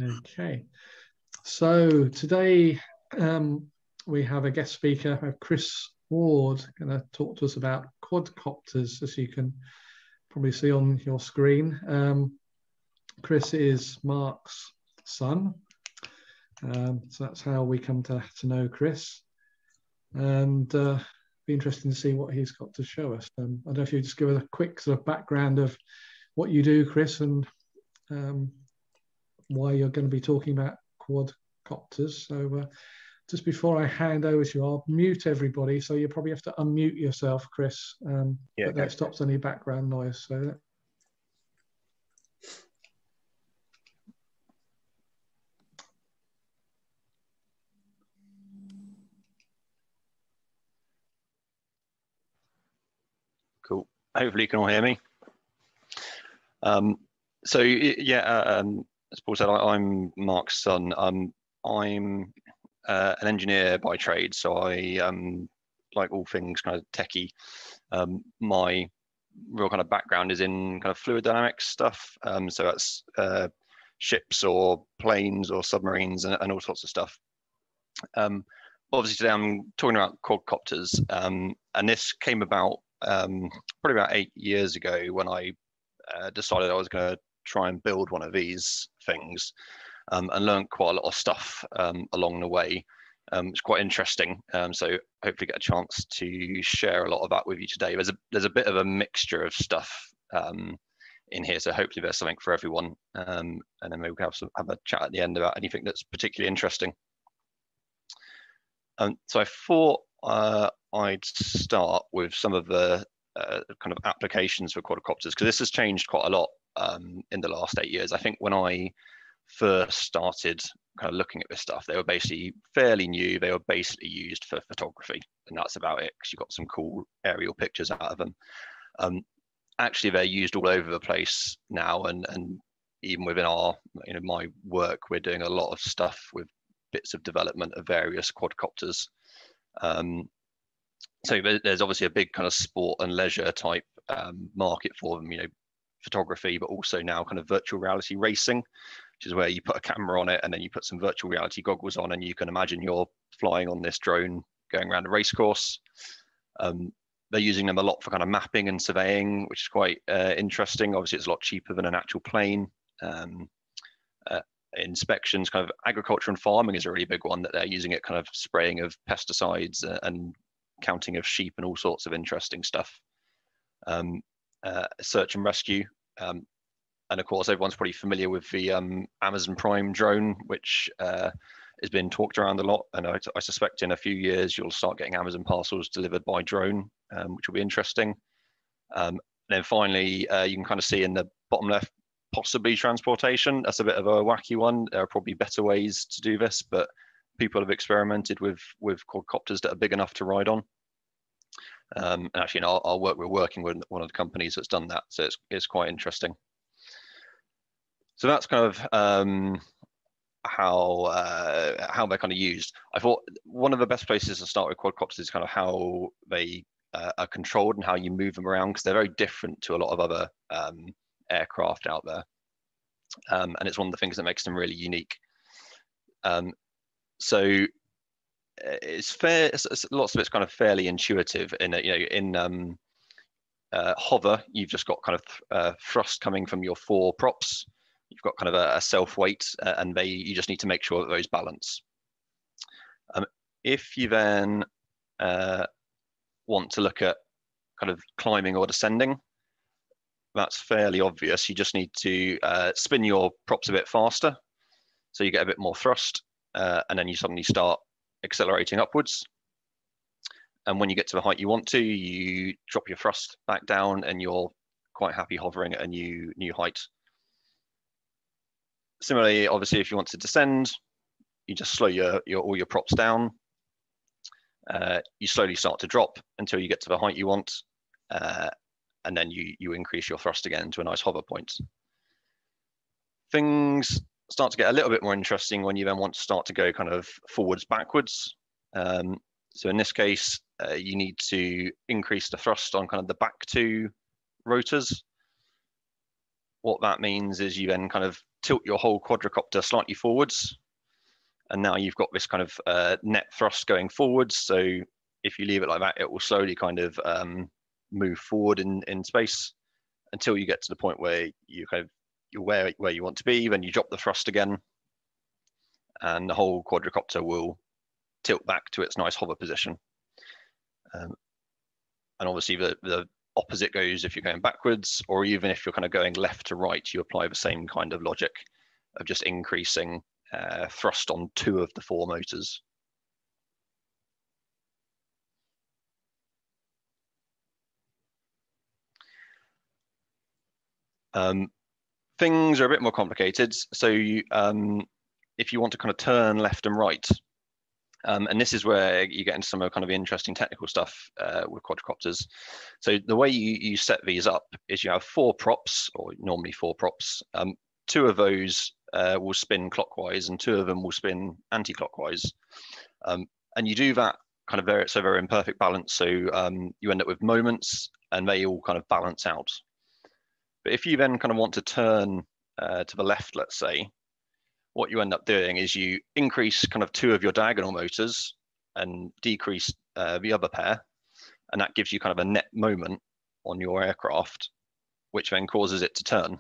Okay, so today we have a guest speaker, Chris Ward, going to talk to us about quadcopters, as you can probably see on your screen. Chris is Mark's son, so that's how we come to know Chris, and be interesting to see what he's got to show us. I don't know if you just give us a quick sort of background of what you do, Chris, and why you're going to be talking about quadcopters. So just before I hand over to you, I'll mute everybody. So you probably have to unmute yourself, Chris, but that stops any background noise. So cool. Hopefully you can all hear me. As Paul said, I'm Mark's son. I'm an engineer by trade, so I like all things kind of techie. My real kind of background is in kind of fluid dynamics stuff. So that's ships or planes or submarines and all sorts of stuff. Obviously today I'm talking about quadcopters, and this came about probably about 8 years ago when I decided I was going to try and build one of these things, and learned quite a lot of stuff along the way. It's quite interesting, so hopefully get a chance to share a lot of that with you today. There's a bit of a mixture of stuff in here, so hopefully there's something for everyone, and then maybe we can have a chat at the end about anything that's particularly interesting. So I thought I'd start with some of the kind of applications for quadcopters, because this has changed quite a lot in the last 8 years. I think when I first started kind of looking at this stuff, they were basically fairly new. They were basically used for photography, and that's about it, because you got some cool aerial pictures out of them. Actually, they're used all over the place now, and even within our, my work, we're doing a lot of stuff with bits of development of various quadcopters. So there's obviously a big kind of sport and leisure type market for them, photography, but also now kind of virtual reality racing, which is where you put a camera on it and then you put some virtual reality goggles on, and you can imagine you're flying on this drone going around a race course. They're using them a lot for kind of mapping and surveying, which is quite interesting. Obviously, it's a lot cheaper than an actual plane. Inspections, kind of agriculture and farming is a really big one, that they're using it kind of spraying of pesticides and counting of sheep and all sorts of interesting stuff. Search and rescue. And of course, everyone's probably familiar with the Amazon Prime drone, which has been talked around a lot. And I suspect in a few years, you'll start getting Amazon parcels delivered by drone, which will be interesting. Then finally, you can kind of see in the bottom left, possibly transportation. That's a bit of a wacky one. There are probably better ways to do this, but people have experimented with quadcopters that are big enough to ride on. And actually, in our work, we're working with one of the companies that's done that, so it's quite interesting. So that's kind of how they're kind of used. I thought one of the best places to start with quadcopters is kind of how they are controlled and how you move them around, because they're very different to a lot of other aircraft out there, and it's one of the things that makes them really unique. So it's fair. Lots of it's kind of fairly intuitive. In hover, you've just got kind of thrust coming from your four props. You've got kind of a self weight, and you just need to make sure that those balance. If you then want to look at kind of climbing or descending, that's fairly obvious. You just need to spin your props a bit faster, so you get a bit more thrust, and then you suddenly start accelerating upwards. And when you get to the height you want to, you drop your thrust back down, and you're quite happy hovering at a new height. Similarly, obviously, if you want to descend, you just slow all your props down. You slowly start to drop until you get to the height you want, and then you increase your thrust again to a nice hover point. Things start to get a little bit more interesting when you then want to start to go kind of forwards, backwards. So in this case, you need to increase the thrust on kind of the back two rotors. what that means is you then kind of tilt your whole quadricopter slightly forwards, and now you've got this kind of net thrust going forwards. So if you leave it like that, it will slowly kind of move forward in space until you get to the point where you're where you want to be. Then you drop the thrust again, and the whole quadricopter will tilt back to its nice hover position. And obviously the opposite goes if you're going backwards, or even if you're kind of going left to right, you apply the same kind of logic of just increasing thrust on 2 of the 4 motors. Things are a bit more complicated. So if you want to kind of turn left and right, and this is where you get into some of kind of interesting technical stuff with quadcopters. So the way you set these up is you have 4 props, or normally 4 props. 2 of those will spin clockwise, and 2 of them will spin anti-clockwise. And you do that kind of very in perfect balance. So you end up with moments, and they all kind of balance out. But if you then kind of want to turn to the left, let's say, what you end up doing is you increase kind of 2 of your diagonal motors and decrease the other pair, and that gives you kind of a net moment on your aircraft, which then causes it to turn.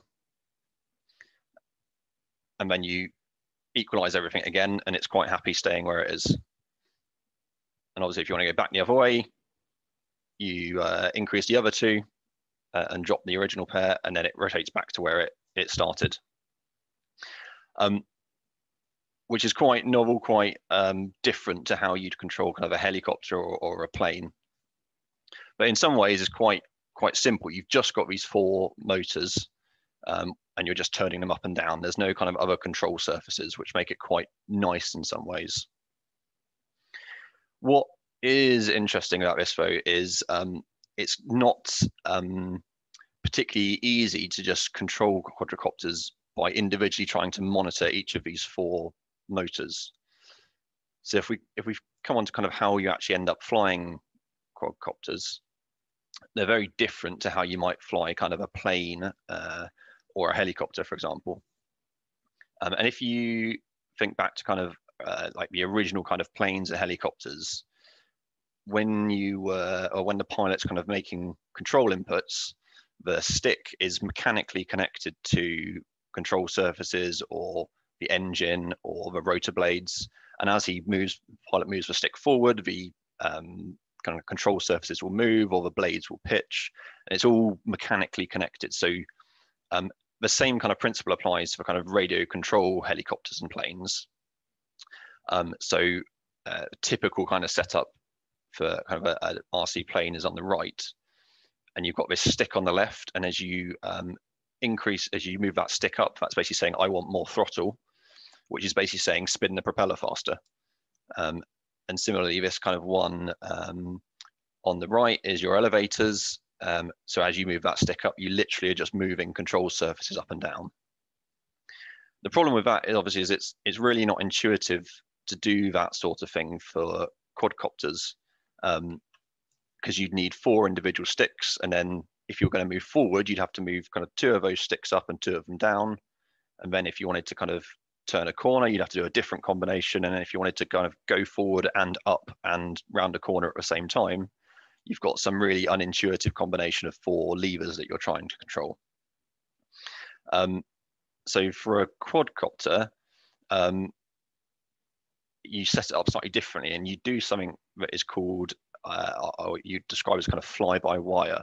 And then you equalize everything again, and it's quite happy staying where it is. And obviously, if you want to go back the other way, you increase the other 2 and drop the original pair, and then it rotates back to where it started. Which is quite novel, quite different to how you'd control kind of a helicopter or a plane. But in some ways, it's quite simple. You've just got these 4 motors, and you're just turning them up and down. There's no kind of other control surfaces, which make it quite nice in some ways. What is interesting about this, though, is it's not particularly easy to just control quadricopters by individually trying to monitor each of these 4 motors. So if we come on to kind of how you actually end up flying quadcopters, they're very different to how you might fly kind of a plane or a helicopter, for example. And if you think back to kind of like the original kind of planes and helicopters, when the pilot's kind of making control inputs, the stick is mechanically connected to control surfaces or the engine or the rotor blades, and as pilot moves the stick forward, the kind of control surfaces will move or the blades will pitch, and it's all mechanically connected. So the same kind of principle applies for kind of radio control helicopters and planes. Typical kind of setup for kind of a RC plane is on the right, and you've got this stick on the left, and as you move that stick up, that's basically saying I want more throttle, which is basically saying spin the propeller faster. And similarly, this kind of one on the right is your elevators. So as you move that stick up, you literally are just moving control surfaces up and down. The problem with that is obviously it's really not intuitive to do that sort of thing for quadcopters, because you'd need 4 individual sticks, and then if you're going to move forward, you'd have to move kind of 2 of those sticks up and 2 of them down. And then if you wanted to kind of turn a corner, you'd have to do a different combination. And then if you wanted to kind of go forward and up and round a corner at the same time, you've got some really unintuitive combination of 4 levers that you're trying to control. So for a quadcopter, you set it up slightly differently, and you do something that is called, you describe as kind of fly-by-wire,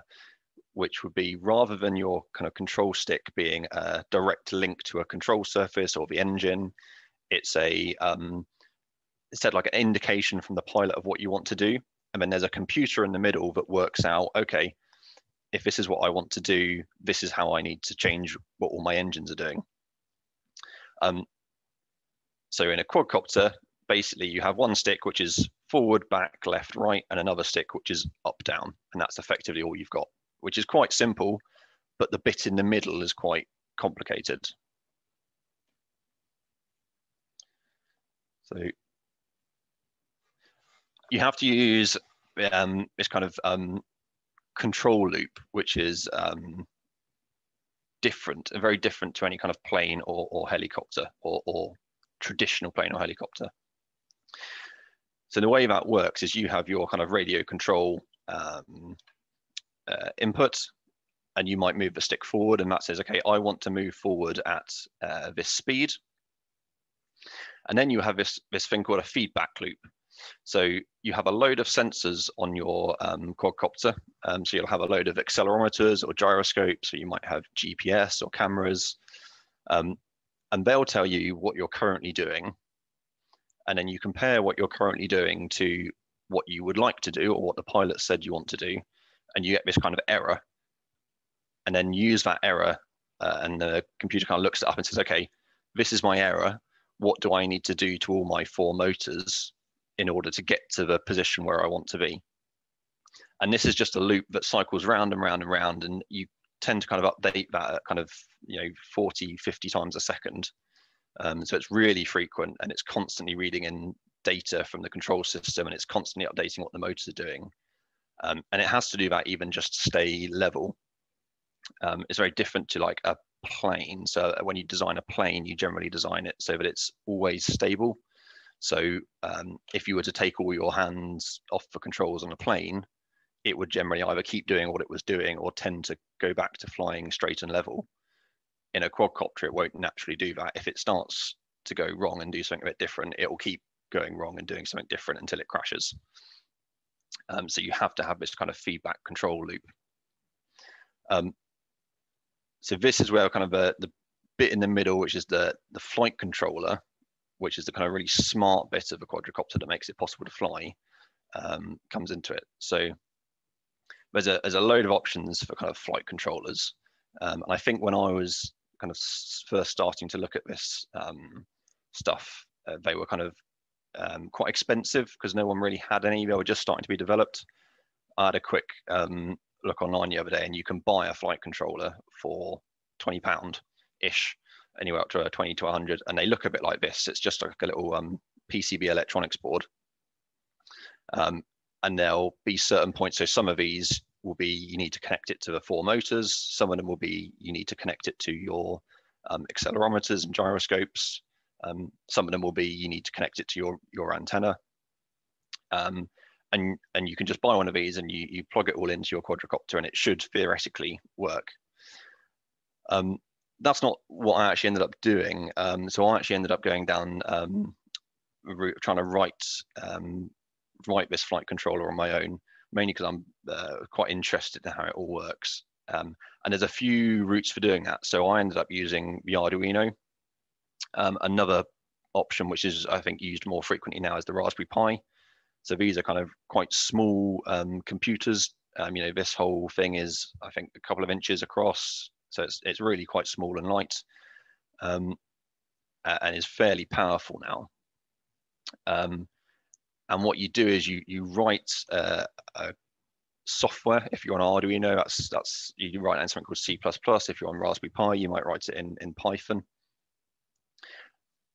which would be, rather than your kind of control stick being a direct link to a control surface or the engine, it's instead like an indication from the pilot of what you want to do. And then there's a computer in the middle that works out, okay, if this is what I want to do, this is how I need to change what all my engines are doing. So in a quadcopter, basically you have one stick which is forward, back, left, right, and another stick which is up, down, and that's effectively all you've got, which is quite simple, but the bit in the middle is quite complicated. So you have to use this kind of control loop, which is different, very different to any kind of plane or helicopter or traditional plane or helicopter. So the way that works is you have your kind of radio control input, and you might move the stick forward, and that says, okay, I want to move forward at this speed. And then you have this thing called a feedback loop. So you have a load of sensors on your quadcopter. So you'll have a load of accelerometers or gyroscopes, or you might have GPS or cameras. And they'll tell you what you're currently doing. And then you compare what you're currently doing to what you would like to do or what the pilot said you want to do. And you get this kind of error. And then use that error, and the computer kind of looks it up and says, okay, this is my error. What do I need to do to all my 4 motors in order to get to the position where I want to be? And this is just a loop that cycles round and round and round, and you tend to kind of update that at kind of 40, 50 times a second. So it's really frequent, and it's constantly reading in data from the control system, and it's constantly updating what the motors are doing. And it has to do that even just to stay level. It's very different to like a plane. So when you design a plane, you generally design it so that it's always stable. So if you were to take all your hands off the controls on a plane, it would generally either keep doing what it was doing or tend to go back to flying straight and level. In a quadcopter, it won't naturally do that. If it starts to go wrong and do something a bit different, it will keep going wrong and doing something different until it crashes. So you have to have this kind of feedback control loop. So this is where kind of the bit in the middle, which is the flight controller, which is the kind of really smart bit of a quadcopter that makes it possible to fly, comes into it. So there's a load of options for kind of flight controllers. And I think when I was kind of first starting to look at this stuff, they were kind of quite expensive because no one really had any. They were just starting to be developed. I had a quick look online the other day, and you can buy a flight controller for £20-ish, anywhere up to 20 to 100, and they look a bit like this. It's just like a little PCB electronics board, and there'll be certain points. So some of these will be you need to connect it to the 4 motors. Some of them will be you need to connect it to your accelerometers and gyroscopes. Some of them will be you need to connect it to your antenna. And you can just buy one of these and you plug it all into your quadcopter, and it should theoretically work. That's not what I actually ended up doing. So I actually ended up going down route, trying to write this flight controller on my own, mainly because I'm quite interested in how it all works. And there's a few routes for doing that. So I ended up using the Arduino. Another option, which is I think used more frequently now, is the Raspberry Pi. So these are kind of quite small computers. This whole thing is, I think, a couple of inches across. So it's really quite small and light, and is fairly powerful now. And what you do is you write a software. If you're on Arduino, that's you write in something called C++. If you're on Raspberry Pi, you might write it in Python.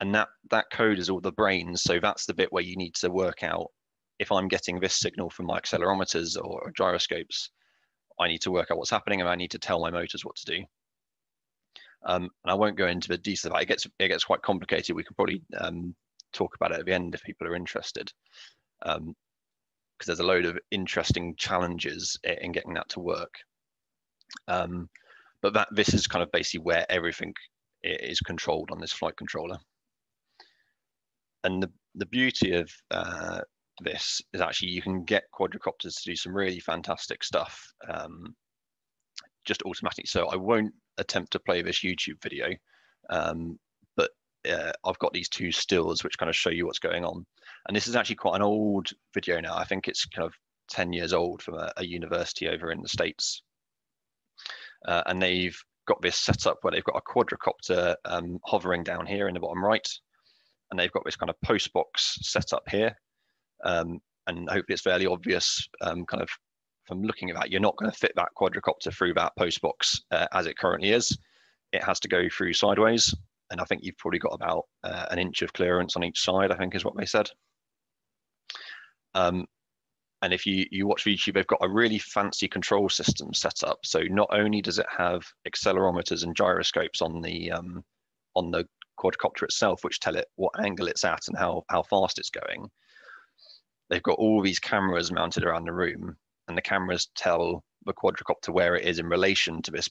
And that code is all the brains. So that's the bit where you need to work out, if I'm getting this signal from my accelerometers or gyroscopes, I need to work out what's happening, and I need to tell my motors what to do. And I won't go into the details of that. It gets quite complicated. We can probably talk about it at the end if people are interested, because there's a load of interesting challenges in getting that to work. But this is kind of basically where everything is controlled on this flight controller. And the beauty of this is actually you can get quadcopters to do some really fantastic stuff just automatically. So I won't attempt to play this YouTube video, but I've got these 2 stills which kind of show you what's going on. And this is actually quite an old video now. I think it's kind of 10 years old from a university over in the States. And they've got this set up where they've got a quadcopter hovering down here in the bottom right, and they've got this kind of post box set up here. And hopefully it's fairly obvious kind of from looking at that, you're not going to fit that quadcopter through that post box as it currently is. It has to go through sideways, and I think you've probably got about an inch of clearance on each side, I think is what they said. And if you watch YouTube, they've got a really fancy control system set up. So not only does it have accelerometers and gyroscopes on the quadcopter itself, which tell it what angle it's at and how fast it's going, they've got all these cameras mounted around the room, and the cameras tell the quadcopter where it is in relation to this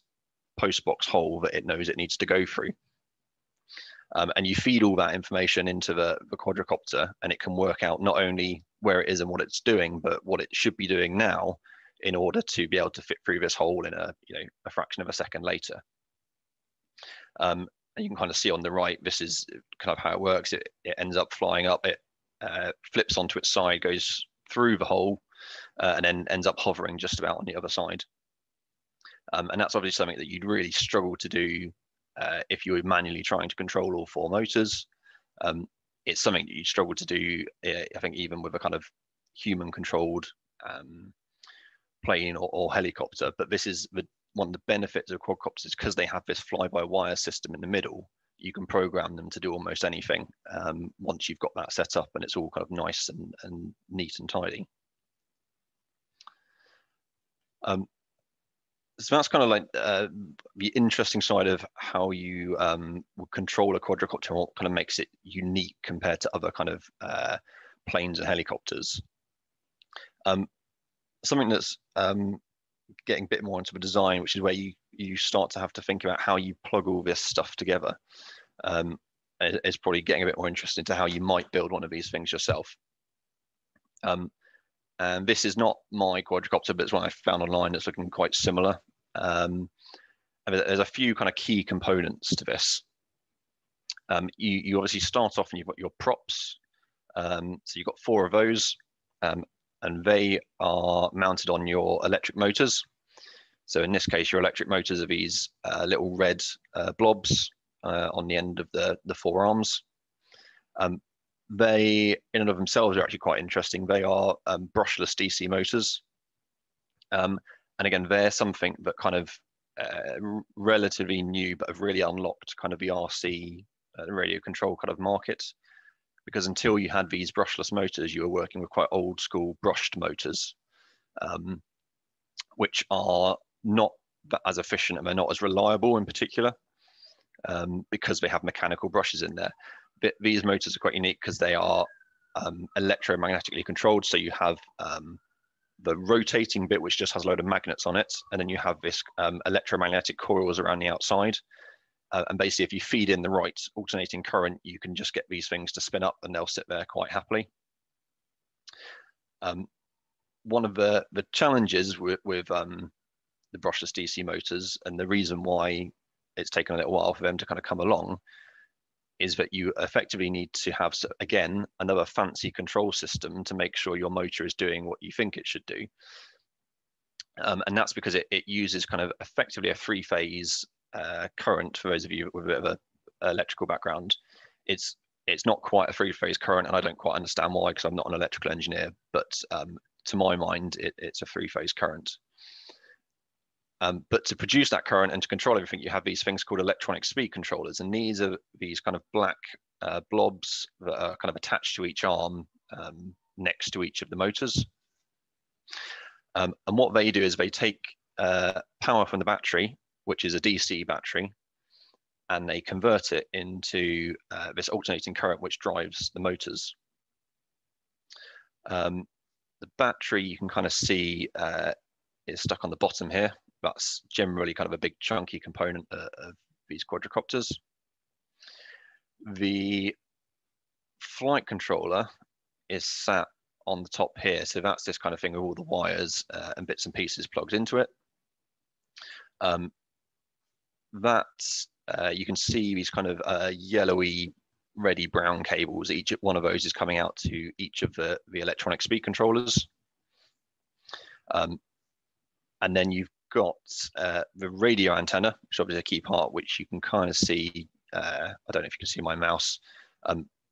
postbox hole that it knows it needs to go through. And you feed all that information into the quadcopter, and it can work out not only where it is and what it's doing, but what it should be doing now in order to be able to fit through this hole in a fraction of a second later. And you can kind of see on the right, this is kind of how it works. It ends up flying up, it flips onto its side, goes through the hole, and then ends up hovering just about on the other side. And that's obviously something that you'd really struggle to do if you were manually trying to control all 4 motors. It's something that you struggle to do, I think, even with a kind of human-controlled plane or helicopter. But this is one of the benefits of quadcopters, because they have this fly-by-wire system in the middle. You can program them to do almost anything once you've got that set up, and it's all kind of nice and neat and tidy. So that's kind of like the interesting side of how you would control a quadcopter, and what kind of makes it unique compared to other kind of planes and helicopters. Something that's getting a bit more into the design, which is where you start to have to think about how you plug all this stuff together. It's probably getting a bit more interesting to how you might build one of these things yourself. And this is not my quadcopter, but it's one I found online that's looking quite similar. And there's a few kind of key components to this. You obviously start off and you've got your props. So you've got 4 of those, and they are mounted on your electric motors. So in this case, your electric motors are these little red blobs on the end of the 4 arms. They, in and of themselves, are actually quite interesting. They are brushless DC motors. And again, they're something that kind of relatively new, but have really unlocked kind of the RC, the radio control kind of market. Because until you had these brushless motors, you were working with quite old school brushed motors, which are not as efficient and they're not as reliable in particular, because they have mechanical brushes in there. These motors are quite unique because they are electromagnetically controlled. So you have the rotating bit, which just has a load of magnets on it, and then you have this electromagnetic coils around the outside. And basically, if you feed in the right alternating current, you can just get these things to spin up, and they'll sit there quite happily. One of the challenges with the brushless DC motors, and the reason why it's taken a little while for them to kind of come along, is that you effectively need to have, again, another fancy control system to make sure your motor is doing what you think it should do. And that's because it uses kind of effectively a 3-phase current. For those of you with a bit of an electrical background, it's not quite a 3-phase current, and I don't quite understand why, because I'm not an electrical engineer, but to my mind, it's a 3-phase current. But to produce that current and to control everything, you have these things called electronic speed controllers. And these are these kind of black blobs that are kind of attached to each arm next to each of the motors. And what they do is they take power from the battery, which is a DC battery, and they convert it into this alternating current, which drives the motors. The battery, you can kind of see is stuck on the bottom here. That's generally kind of a big chunky component of these quadcopters. The flight controller is sat on the top here. So that's this kind of thing with all the wires and bits and pieces plugged into it. You can see these kind of yellowy, reddy brown cables. Each one of those is coming out to each of the electronic speed controllers. And then you've got the radio antenna, which is obviously a key part, which you can kind of see. I don't know if you can see my mouse.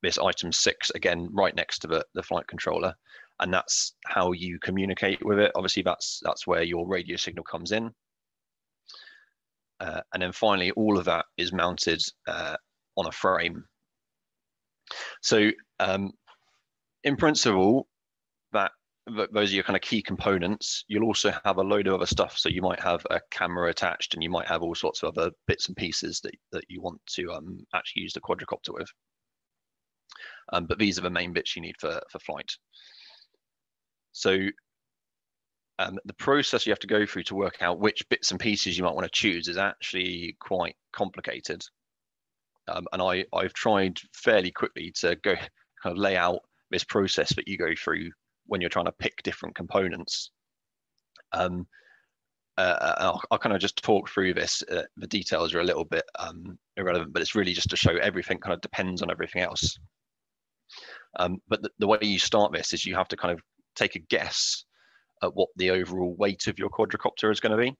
This item 6, again, right next to the flight controller, and that's how you communicate with it. Obviously, that's where your radio signal comes in. And then finally, all of that is mounted on a frame. So in principle, that those are your kind of key components. You'll also have a load of other stuff. So you might have a camera attached, and you might have all sorts of other bits and pieces that you want to actually use the quadricopter with. But these are the main bits you need for flight. So the process you have to go through to work out which bits and pieces you might want to choose is actually quite complicated. And I've tried fairly quickly to go kind of lay out this process that you go through when you're trying to pick different components. I'll kind of just talk through this. The details are a little bit irrelevant, but it's really just to show everything kind of depends on everything else. But the way you start this is you have to kind of take a guess at what the overall weight of your quadricopter is going to be.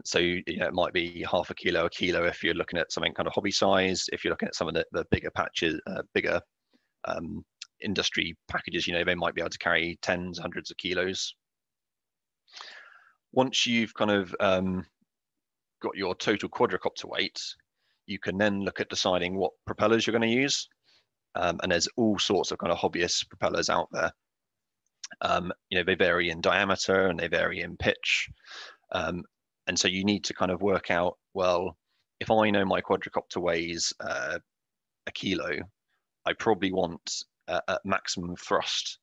So it might be half a kilo if you're looking at something kind of hobby size. If you're looking at some of the bigger patches, bigger industry packages, they might be able to carry tens, hundreds of kilos. Once you've kind of got your total quadricopter weight, you can then look at deciding what propellers you're going to use. And there's all sorts of kind of hobbyist propellers out there. They vary in diameter and they vary in pitch. And so you need to kind of work out, well, if I know my quadricopter weighs a kilo, I probably want at maximum thrust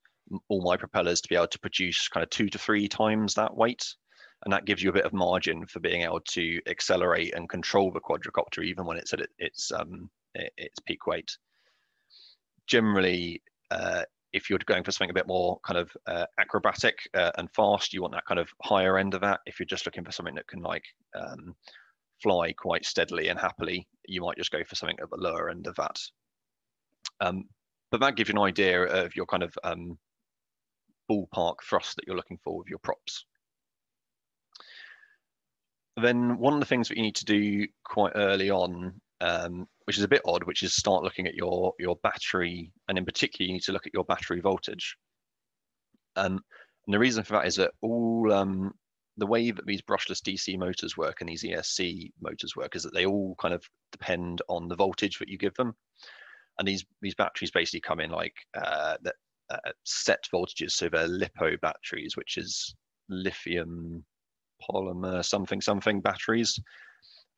all my propellers to be able to produce kind of 2 to 3 times that weight. And that gives you a bit of margin for being able to accelerate and control the quadricopter even when it's at its peak weight. Generally, if you're going for something a bit more kind of acrobatic and fast, you want that kind of higher end of that. If you're just looking for something that can fly quite steadily and happily, you might just go for something at the lower end of that. But that gives you an idea of your kind of ballpark thrust that you're looking for with your props. Then one of the things that you need to do quite early on, which is a bit odd, which is start looking at your battery, and in particular, you need to look at your battery voltage. And the reason for that is that all the way that these brushless DC motors work and these ESC motors work is that they all kind of depend on the voltage that you give them. And these batteries basically come in like set voltages. So they're LiPo batteries, which is lithium polymer something batteries.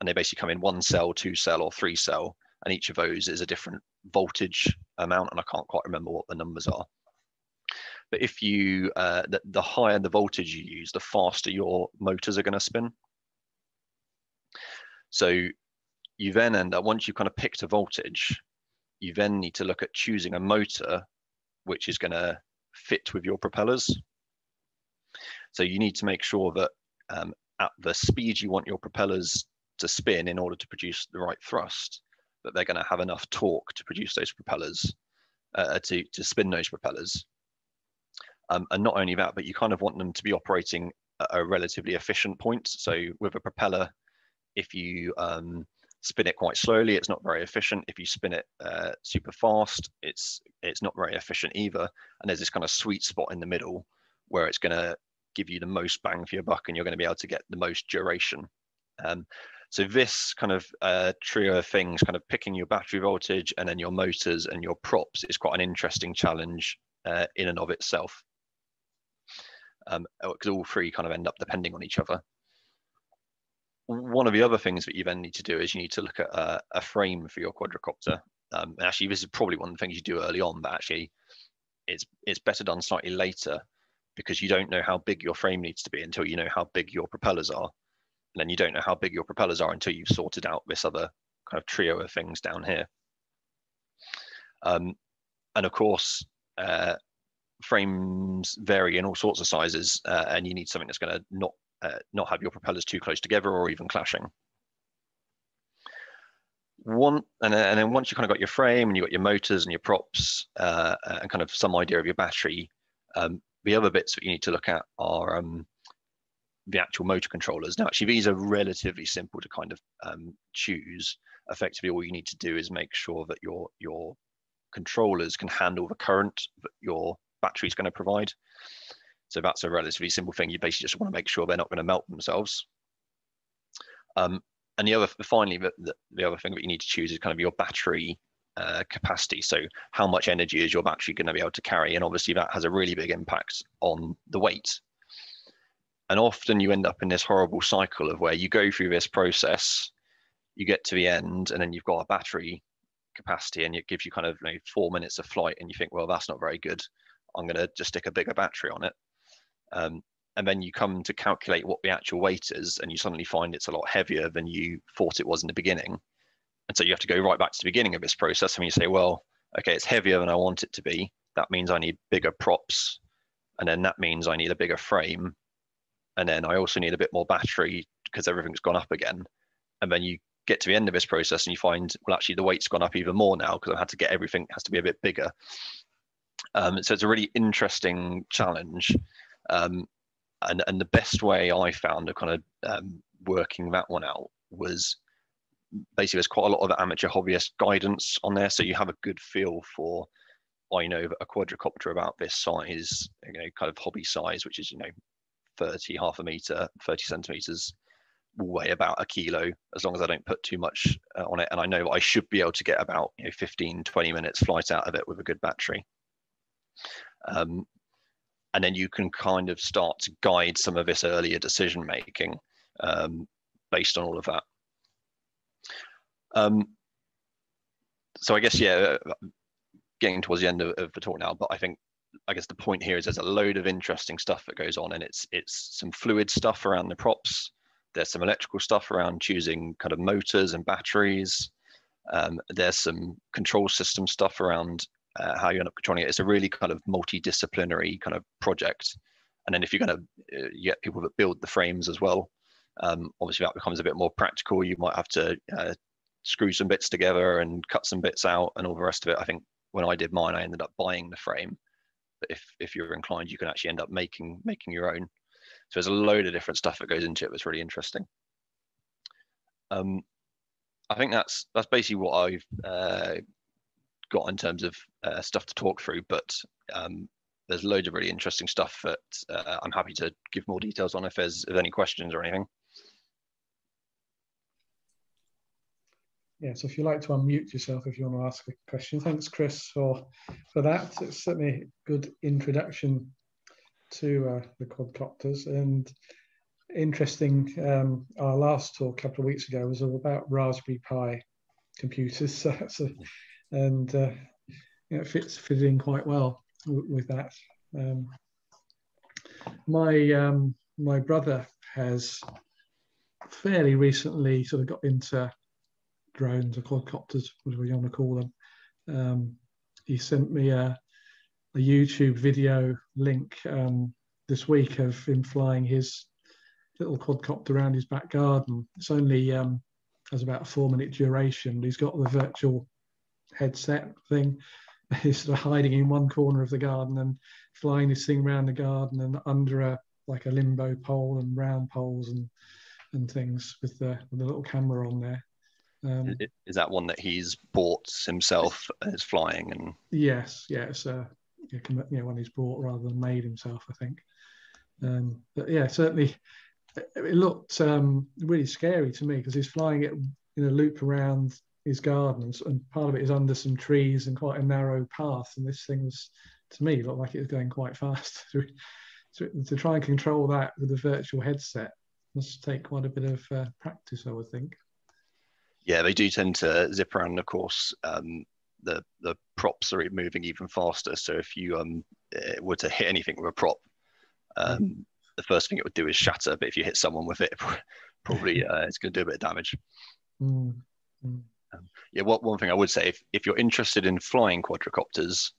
And they basically come in 1 cell, 2 cell, or 3 cell. And each of those is a different voltage amount. And I can't quite remember what the numbers are. But if you, the higher the voltage you use, the faster your motors are going to spin. So you then end up, once you've kind of picked a voltage, you then need to look at choosing a motor which is going to fit with your propellers. So you need to make sure that at the speed you want your propellers to spin in order to produce the right thrust, that they're going to have enough torque to produce those propellers, to spin those propellers. And not only that, but you kind of want them to be operating at a relatively efficient point. So with a propeller, if you spin it quite slowly, it's not very efficient. If you spin it super fast, it's not very efficient either. And there's this kind of sweet spot in the middle where it's going to give you the most bang for your buck and you're going to be able to get the most duration. So this kind of trio of things, kind of picking your battery voltage and then your motors and your props, is quite an interesting challenge in and of itself. Because all three kind of end up depending on each other. One of the other things that you then need to do is you need to look at a frame for your quadricopter. And actually, this is probably one of the things you do early on, but actually it's better done slightly later, because you don't know how big your frame needs to be until you know how big your propellers are. And then you don't know how big your propellers are until you've sorted out this other kind of trio of things down here. And of course, frames vary in all sorts of sizes, and you need something that's going to not have your propellers too close together or even clashing. And then once you kind of got your frame and you've got your motors and your props and kind of some idea of your battery, the other bits that you need to look at are the actual motor controllers. Now, actually, these are relatively simple to kind of choose. Effectively, all you need to do is make sure that your controllers can handle the current that your battery is going to provide. So that's a relatively simple thing. You basically just want to make sure they're not going to melt themselves. And finally, the other thing that you need to choose is kind of your battery capacity. So how much energy is your battery going to be able to carry? And obviously that has a really big impact on the weight. And often you end up in this horrible cycle of where you go through this process, you get to the end, and then you've got a battery capacity and it gives you kind of 4 minutes of flight, and you think, well, that's not very good. I'm going to just stick a bigger battery on it. And then you come to calculate what the actual weight is, and you suddenly find it's a lot heavier than you thought it was in the beginning. And so you have to go right back to the beginning of this process, and you say, well, okay, it's heavier than I want it to be. That means I need bigger props. And then that means I need a bigger frame. And then I also need a bit more battery because everything's gone up again. And then you get to the end of this process and you find, well, actually the weight's gone up even more now because I've had to get everything has to be a bit bigger. So it's a really interesting challenge. And the best way I found of kind of working that one out was basically there's quite a lot of amateur hobbyist guidance on there. So you have a good feel for, I know that a quadricopter about this size, kind of hobby size, which is, 30, half a meter, 30 centimeters, will weigh about a kilo as long as I don't put too much on it. And I know I should be able to get about 15, 20 minutes flight out of it with a good battery. And then you can kind of start to guide some of this earlier decision making based on all of that. So I guess, getting towards the end of the talk now, but I guess the point here is there's a load of interesting stuff that goes on, and it's some fluid stuff around the props. There's some electrical stuff around choosing kind of motors and batteries. There's some control system stuff around how you end up controlling it. It's a really kind of multidisciplinary kind of project. And then if you're going to get people that build the frames as well, obviously that becomes a bit more practical. You might have to screw some bits together and cut some bits out and all the rest of it. I think when I did mine, I ended up buying the frame. But if you're inclined, you can actually end up making your own. So there's a load of different stuff that goes into it that's really interesting. I think that's basically what I've got in terms of stuff to talk through, but there's loads of really interesting stuff that I'm happy to give more details on if there's any questions or anything. Yeah, so if you'd like to unmute yourself if you want to ask a question. Thanks, Chris, for that. It's certainly a good introduction to the quadcopters, and interesting. Our last talk a couple of weeks ago was all about Raspberry Pi computers, and it fits in quite well with that. My brother has fairly recently sort of got into drones or quadcopters, whatever you want to call them. He sent me a YouTube video link this week of him flying his little quadcopter around his back garden. It's only has about a 4-minute duration. He's got the virtual headset thing. He's sort of hiding in one corner of the garden and flying this thing around the garden and under a limbo pole and round poles and things with the little camera on there. Is that one that he's bought himself and is flying? And yes, it's one he's bought rather than made himself, I think. But yeah, certainly it looked really scary to me because he's flying it in a loop around his gardens, and part of it is under some trees and quite a narrow path. And this thing was, to me, looked like it was going quite fast. To try and control that with a virtual headset must take quite a bit of practice, I would think. Yeah, they do tend to zip around. Of course, the props are moving even faster. So if you were to hit anything with a prop, the first thing it would do is shatter. But if you hit someone with it, probably it's going to do a bit of damage. Yeah, one thing I would say, if you're interested in flying quadricopters,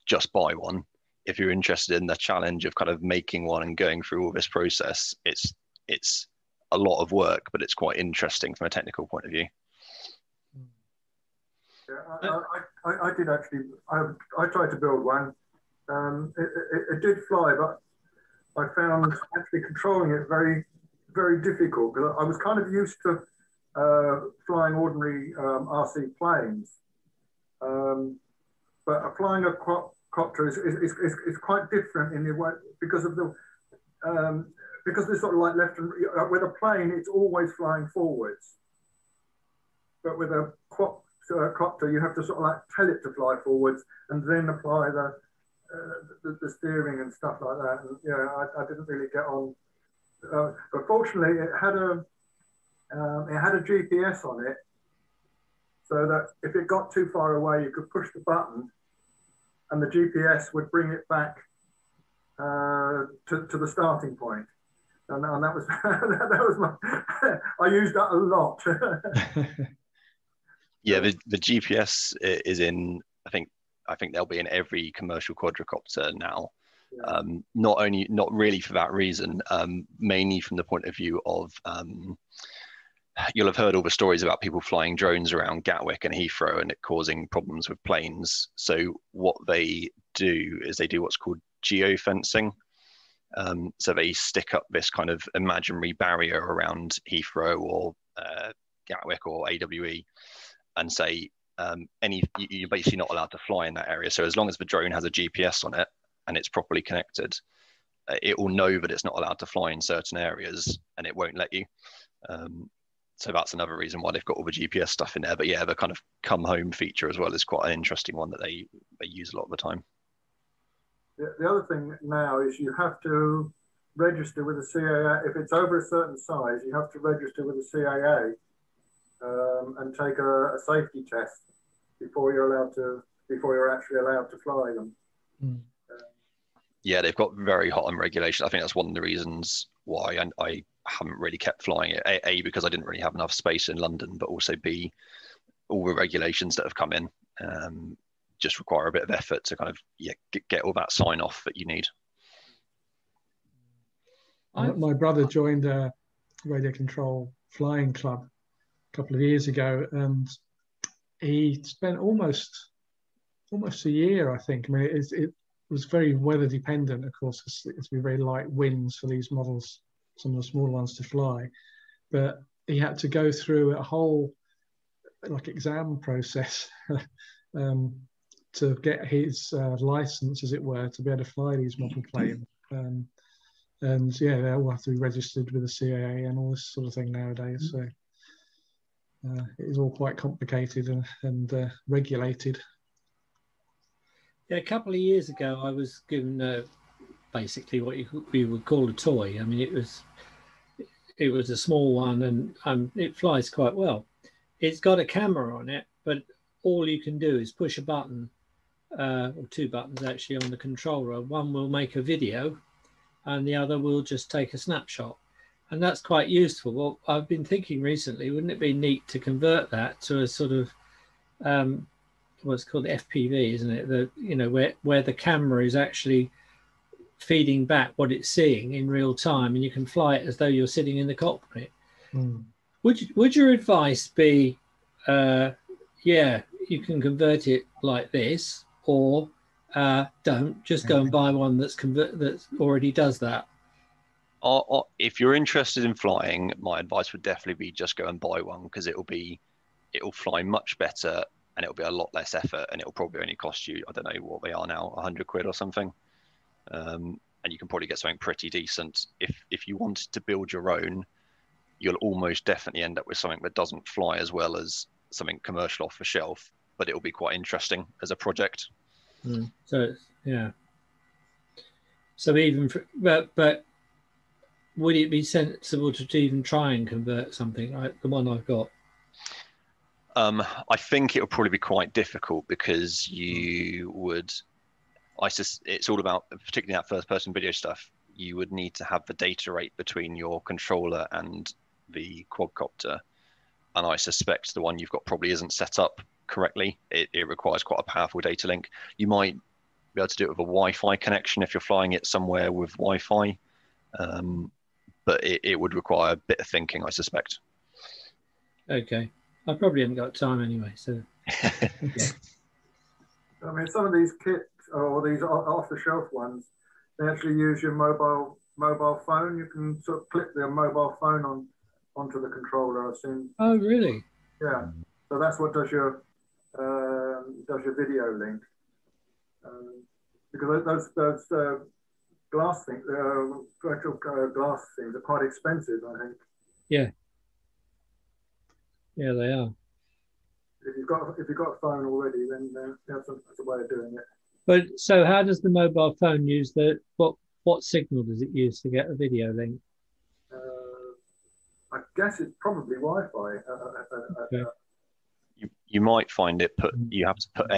just buy one. If you're interested in the challenge of kind of making one and going through all this process, it's a lot of work, but it's quite interesting from a technical point of view. Yeah, I did actually. I tried to build one. It did fly, but I found actually controlling it very, very difficult because I was kind of used to flying ordinary RC planes, but flying a quadcopter is quite different in the way because of the because they're sort of like left and with a plane, it's always flying forwards, but with a copter, you have to sort of like tell it to fly forwards and then apply the steering and stuff like that. And yeah, I didn't really get on. But fortunately, it had a GPS on it, so that if it got too far away, you could push the button, and the GPS would bring it back to the starting point. And that was that was my. I used that a lot. Yeah, the GPS is in. I think they'll be in every commercial quadricopter now. Yeah. Not really for that reason. Mainly from the point of view of you'll have heard all the stories about people flying drones around Gatwick and Heathrow and it causing problems with planes. So what they do is they do what's called geofencing. So they stick up this kind of imaginary barrier around Heathrow or Gatwick or AWE and say you're basically not allowed to fly in that area. So as long as the drone has a GPS on it and it's properly connected, it will know that it's not allowed to fly in certain areas and it won't let you. So that's another reason why they've got all the GPS stuff in there. But yeah, the kind of come home feature as well is quite an interesting one that they use a lot of the time. The other thing now is you have to register with the CAA. If it's over a certain size, you have to register with the CAA and take a safety test before you're actually allowed to fly them. Mm. Yeah, they've got very hot on regulation. I think that's one of the reasons why I haven't really kept flying it. A, because I didn't really have enough space in London, but also B, all the regulations that have come in just require a bit of effort to kind of get all that sign off that you need. My brother joined a radio control flying club a couple of years ago, and he spent almost a year, I think. I mean, it was very weather dependent, of course, because it's been very light winds for these models, some of the smaller ones to fly. But he had to go through a whole exam process to get his license, as it were, to be able to fly these model planes. And yeah, they all have to be registered with the CAA and all this sort of thing nowadays. So it is all quite complicated and regulated. Yeah, a couple of years ago, I was given basically what we would call a toy. I mean, it was a small one, and it flies quite well. It's got a camera on it, but all you can do is push a button, or two buttons actually on the controller. One will make a video, and the other will just take a snapshot. And that's quite useful. Well, I've been thinking recently, wouldn't it be neat to convert that to a sort of what's called FPV, isn't it? Where the camera is actually feeding back what it's seeing in real time, and you can fly it as though you're sitting in the cockpit. Mm. Would your advice be, yeah, you can convert it like this, or don't just go and buy one that already does that? If you're interested in flying, my advice would definitely be just go and buy one, because it'll fly much better and it'll be a lot less effort, and it'll probably only cost you, I don't know what they are now, 100 quid or something. And you can probably get something pretty decent. If you wanted to build your own, you'll almost definitely end up with something that doesn't fly as well as something commercial off the shelf, but it'll be quite interesting as a project. So yeah. So even but would it be sensible to even try and convert something like the one I've got? I think it would probably be quite difficult, because you would. It's all about, particularly that first-person video stuff. You would need to have the data rate between your controller and the quadcopter, and I suspect the one you've got probably isn't set up correctly. It requires quite a powerful data link. You might be able to do it with a Wi-Fi connection if you're flying it somewhere with Wi-Fi, but it would require a bit of thinking, I suspect. Okay. I probably haven't got time anyway, so. Yeah. I mean, some of these kits or these off-the-shelf ones, they actually use your mobile phone. You can sort of clip the mobile phone onto the controller. I've seen. Oh, really? Yeah. So that's what does your video link. Because those glass things, virtual glass things, are quite expensive, I think. Yeah. Yeah, they are. if you've got a phone already, then that's a way of doing it. But so how does the mobile phone use what signal does it use to get a video link? I guess it's probably Wi-Fi. Okay. You might find you have to put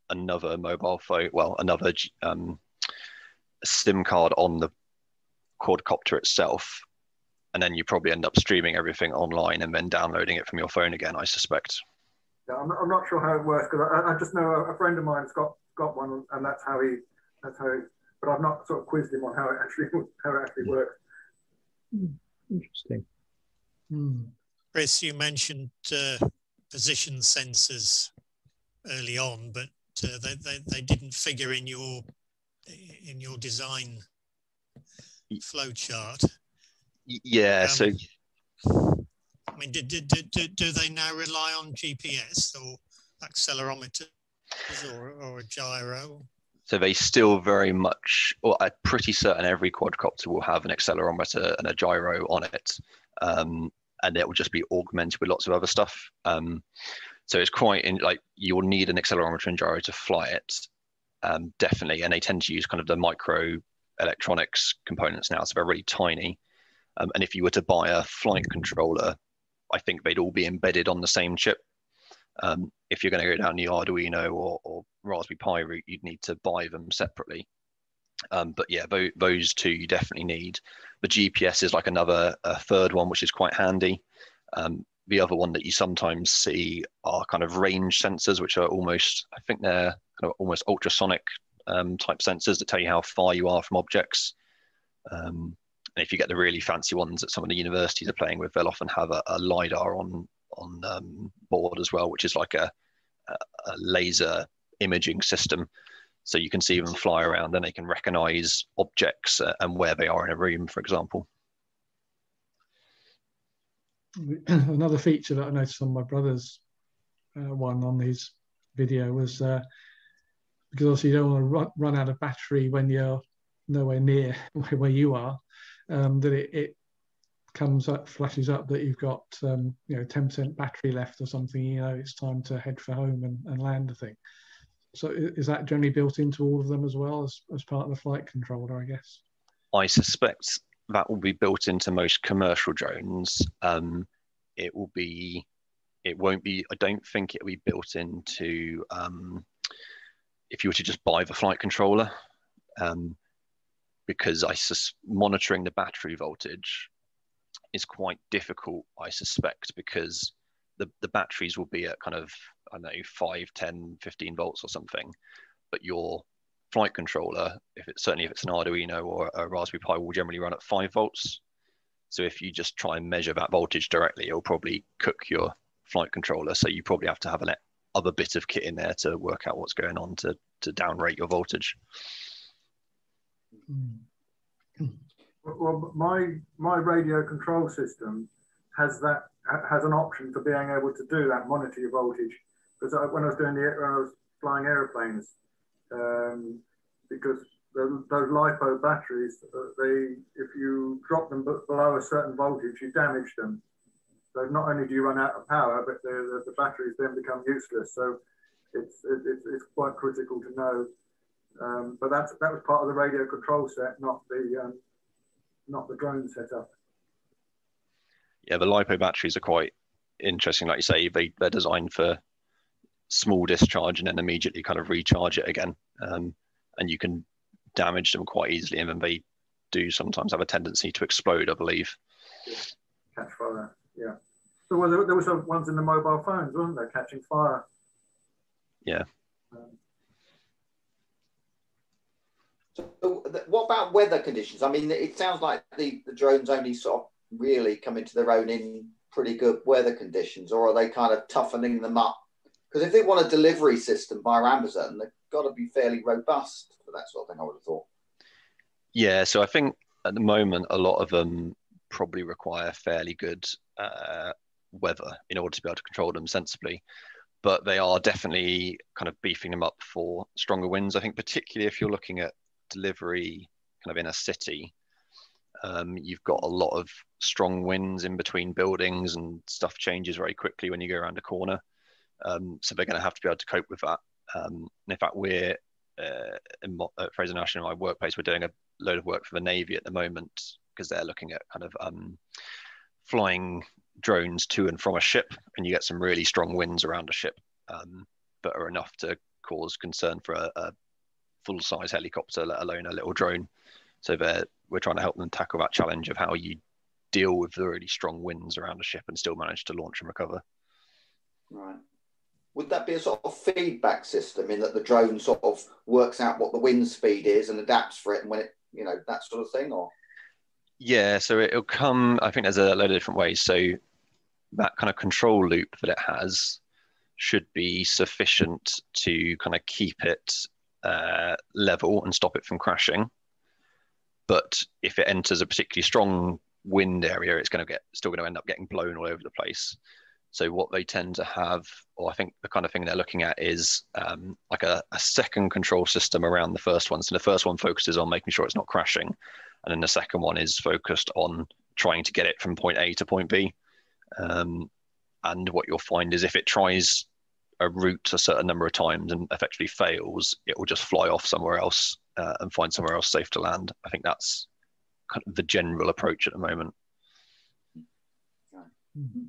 another mobile phone, well, another SIM card on the quadcopter itself, and then you probably end up streaming everything online and then downloading it from your phone again, I suspect. Yeah, I'm not sure how it works, because I just know a friend of mine's got one, and that's how he, but I've not sort of quizzed him on how it actually works. Interesting. Chris, you mentioned position sensors early on, but they didn't figure in your design flow chart. Yeah. So, I mean, do they now rely on GPS or accelerometers or a gyro? So they still very much, or I'm pretty certain every quadcopter will have an accelerometer and a gyro on it, and it will just be augmented with lots of other stuff. So it's quite you'll need an accelerometer and gyro to fly it, definitely. And they tend to use kind of the micro electronics components now, so they're really tiny. And if you were to buy a flight controller, I think they'd all be embedded on the same chip. If you're going to go down the Arduino or Raspberry Pi route, you'd need to buy them separately. But yeah, those two you definitely need. The GPS is like a third one, which is quite handy. The other one that you sometimes see are kind of range sensors, which are almost, I think they're kind of almost ultrasonic type sensors that tell you how far you are from objects. And if you get the really fancy ones that some of the universities are playing with, they'll often have a LiDAR on board as well, which is like a laser imaging system. So you can see them fly around and they can recognize objects and where they are in a room, for example. Another feature that I noticed on my brother's one on his video was because obviously you don't want to run out of battery when you're nowhere near where you are, that it comes up, flashes up that you've got 10% battery left or something. It's time to head for home and land the thing. So is that generally built into all of them as well as part of the flight controller, I guess? I suspect that will be built into most commercial drones. It won't be, I don't think it'll be built into, if you were to just buy the flight controller, because monitoring the battery voltage is quite difficult, I suspect, because the batteries will be at kind of, I don't know, 5, 10, 15 volts or something, but your flight controller, certainly if it's an Arduino or a Raspberry Pi, will generally run at 5 volts. So if you just try and measure that voltage directly, it'll probably cook your flight controller. So you probably have to have an other bit of kit in there to work out what's going on to downrate your voltage. Well, my radio control system has an option for being able to do that, monitor your voltage. Because when I was flying airplanes, because those LiPo batteries, if you drop them below a certain voltage, you damage them. So not only do you run out of power, but the batteries then become useless. So it's quite critical to know. But that was part of the radio control set, not the drone setup. Yeah, the LiPo batteries are quite interesting. Like you say, they're designed for small discharge and then immediately kind of recharge it again. And you can damage them quite easily, and then they do sometimes have a tendency to explode, I believe. Yeah. Catch fire, yeah. So there were some ones in the mobile phones, wasn't there, catching fire? Yeah. So what about weather conditions? I mean, it sounds like the drones only sort of really come into their own in pretty good weather conditions, or are they kind of toughening them up? Because if they want a delivery system via Amazon, they've got to be fairly robust for that sort of thing, I would have thought. Yeah, so I think at the moment, a lot of them probably require fairly good weather in order to be able to control them sensibly. But they are definitely kind of beefing them up for stronger winds. I think particularly if you're looking at delivery kind of in a city, you've got a lot of strong winds in between buildings and stuff changes very quickly when you go around a corner. So they're going to have to be able to cope with that. And in fact, we're at Fraser National, my workplace, we're doing a load of work for the Navy at the moment because they're looking at kind of flying drones to and from a ship, and you get some really strong winds around a ship that are enough to cause concern for a full-size helicopter, let alone a little drone. So we're trying to help them tackle that challenge of how you deal with the really strong winds around a ship and still manage to launch and recover. Right. Would that be a sort of feedback system in that the drone sort of works out what the wind speed is and adapts for it, and when it, you know, that sort of thing? Or yeah, so it'll come, I think there's a load of different ways. So that kind of control loop that it has should be sufficient to kind of keep it level and stop it from crashing. But if it enters a particularly strong wind area, it's going to still going to end up getting blown all over the place. So what they tend to have, or I think the kind of thing they're looking at is like a second control system around the first one. So the first one focuses on making sure it's not crashing, and then the second one is focused on trying to get it from point A to point B. And what you'll find is if it tries a route a certain number of times and effectively fails, it will just fly off somewhere else and find somewhere else safe to land. I think that's kind of the general approach at the moment. Mm-hmm.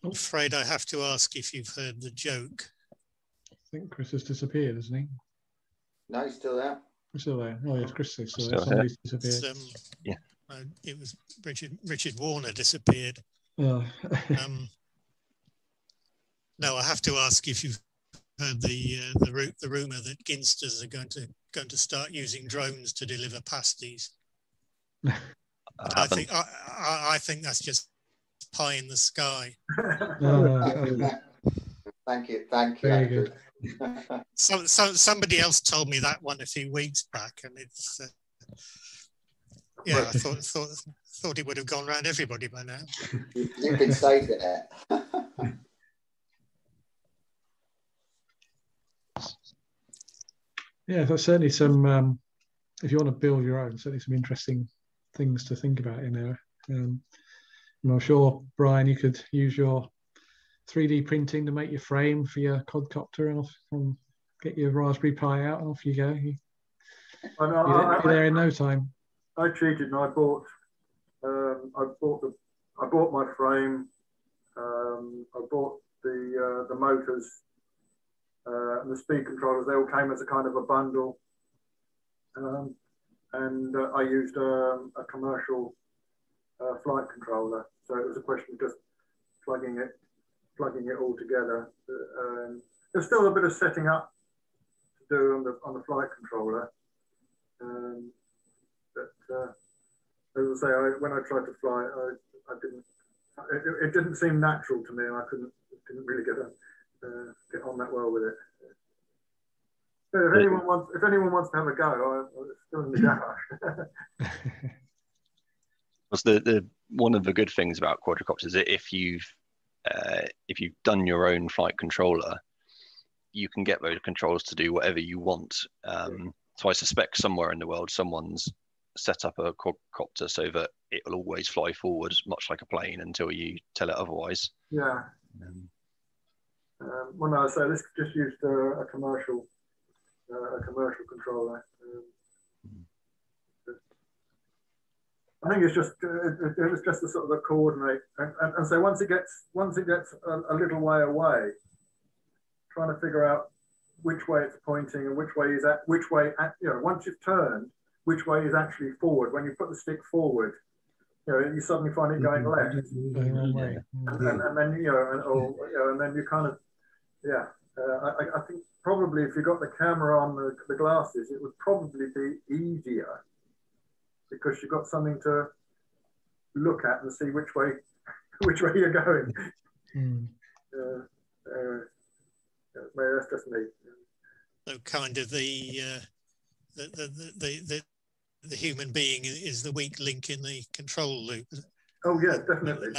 I'm afraid I have to ask if you've heard the joke. I think Chris has disappeared, hasn't he? no, he's still there. He's still there. Oh yes, Chris is still there. Still Somebody's disappeared. Yeah. It was Richard Warner disappeared. Oh. No, I have to ask if you've heard the rumor that Ginsters are going to start using drones to deliver pasties. I think that's just pie in the sky. Thank you, Very Andrew. good. Somebody else told me that one a few weeks back, and it's yeah, I thought it would have gone around everybody by now. You've been saving it. Yeah, there's certainly some. If you want to build your own, certainly some interesting things to think about in there. I'm sure, Brian, you could use your 3D printing to make your frame for your quadcopter and get your Raspberry Pi out and off you go. You're there in no time. I cheated and I bought my frame. I bought the motors and the speed controllers. They all came as a kind of a bundle, and I used a commercial flight controller. So it was a question of just plugging it all together. There's still a bit of setting up to do on the flight controller. But as I say, when I tried to fly, I didn't. It didn't seem natural to me, and I didn't really get on that well with it. But if anyone wants to have a go, I'm still in the garage. The one of the good things about quadcopters is that if you've done your own flight controller, you can get those controls to do whatever you want. So I suspect somewhere in the world someone's set up a quadcopter so that it will always fly forward, much like a plane, until you tell it otherwise. Yeah. Well, no, so this just used a commercial controller. I think it's just it was just the sort of the coordinate, and so once it gets a little way away, trying to figure out which way it's pointing and which way once you've turned, which way is actually forward. When you put the stick forward, you suddenly find it going left, and then and then you kind of I think probably if you got the camera on the glasses, it would probably be easier, because you've got something to look at and see which way you're going. That's just me. So kind of the human being is the weak link in the control loop. Oh yeah, definitely.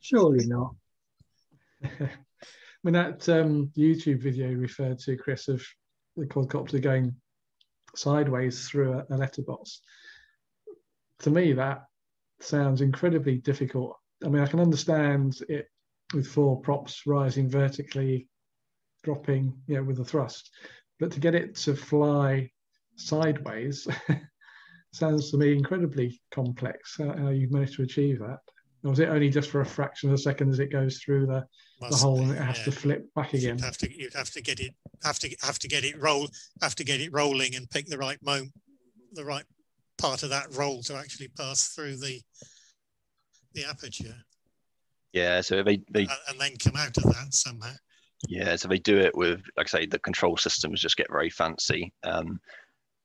Surely not. I mean, that YouTube video you referred to, Chris, of the quadcopter going sideways through a letterbox, to me, that sounds incredibly difficult. I mean, I can understand it with 4 props rising vertically, dropping, with a thrust, but to get it to fly sideways sounds to me incredibly complex. How you've managed to achieve that? Or was it only just for a fraction of a second as it goes through the hole and it has to flip back again? You'd have to get it rolling and pick the right part of that roll to actually pass through the aperture. Yeah, so they and then come out of that somehow. Yeah, so they do it with, like I say, the control systems just get very fancy. And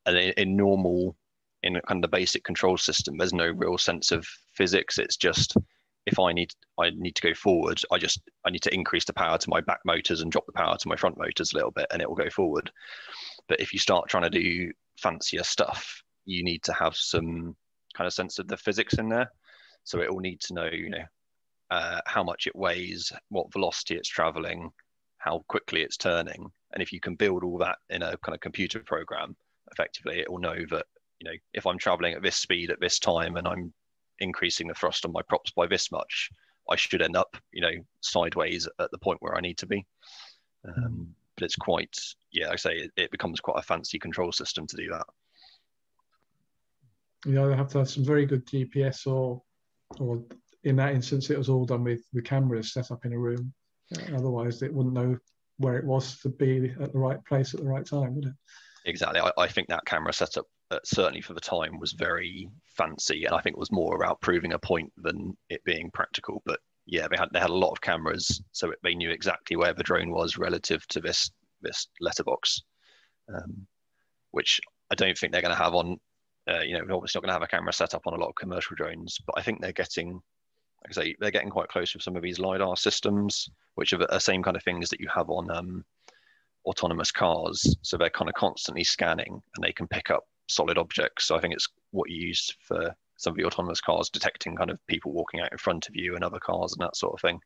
in kind of the basic control system, there's no real sense of physics. It's just if I need to go forward, I need to increase the power to my back motors and drop the power to my front motors a little bit, and it will go forward. But if you start trying to do fancier stuff, you need to have some kind of sense of the physics in there. So it will need to know, how much it weighs, what velocity it's traveling, how quickly it's turning. And if you can build all that in a kind of computer program, effectively, it will know that, if I'm traveling at this speed at this time and I'm increasing the thrust on my props by this much, I should end up, sideways at the point where I need to be. But it's quite, like I say, it becomes quite a fancy control system to do that. You either have to have some very good GPS or in that instance, it was all done with the cameras set up in a room. Otherwise, it wouldn't know where it was to be at the right place at the right time, would it? Exactly. I think that camera setup, certainly for the time, was very fancy, and I think it was more about proving a point than it being practical. But yeah, they had a lot of cameras, so they knew exactly where the drone was relative to this letterbox, which I don't think they're going to have on. They're obviously not going to have a camera set up on a lot of commercial drones, but I think they're getting, like I say, they're getting quite close with some of these LiDAR systems, which are the same kind of things that you have on autonomous cars. So they're kind of constantly scanning and they can pick up solid objects. So I think it's what you use for some of the autonomous cars, detecting kind of people walking out in front of you and other cars and that sort of thing.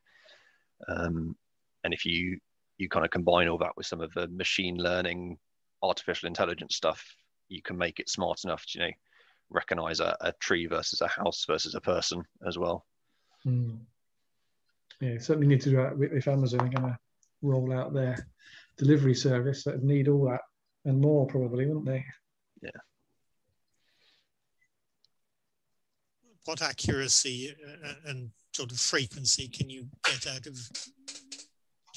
And if you kind of combine all that with some of the machine learning, artificial intelligence stuff, you can make it smart enough to, recognize a tree versus a house versus a person as well. Yeah, certainly need to do that if Amazon are going to roll out their delivery service. That would need all that and more, probably, wouldn't they? Yeah. What accuracy and sort of frequency can you get out of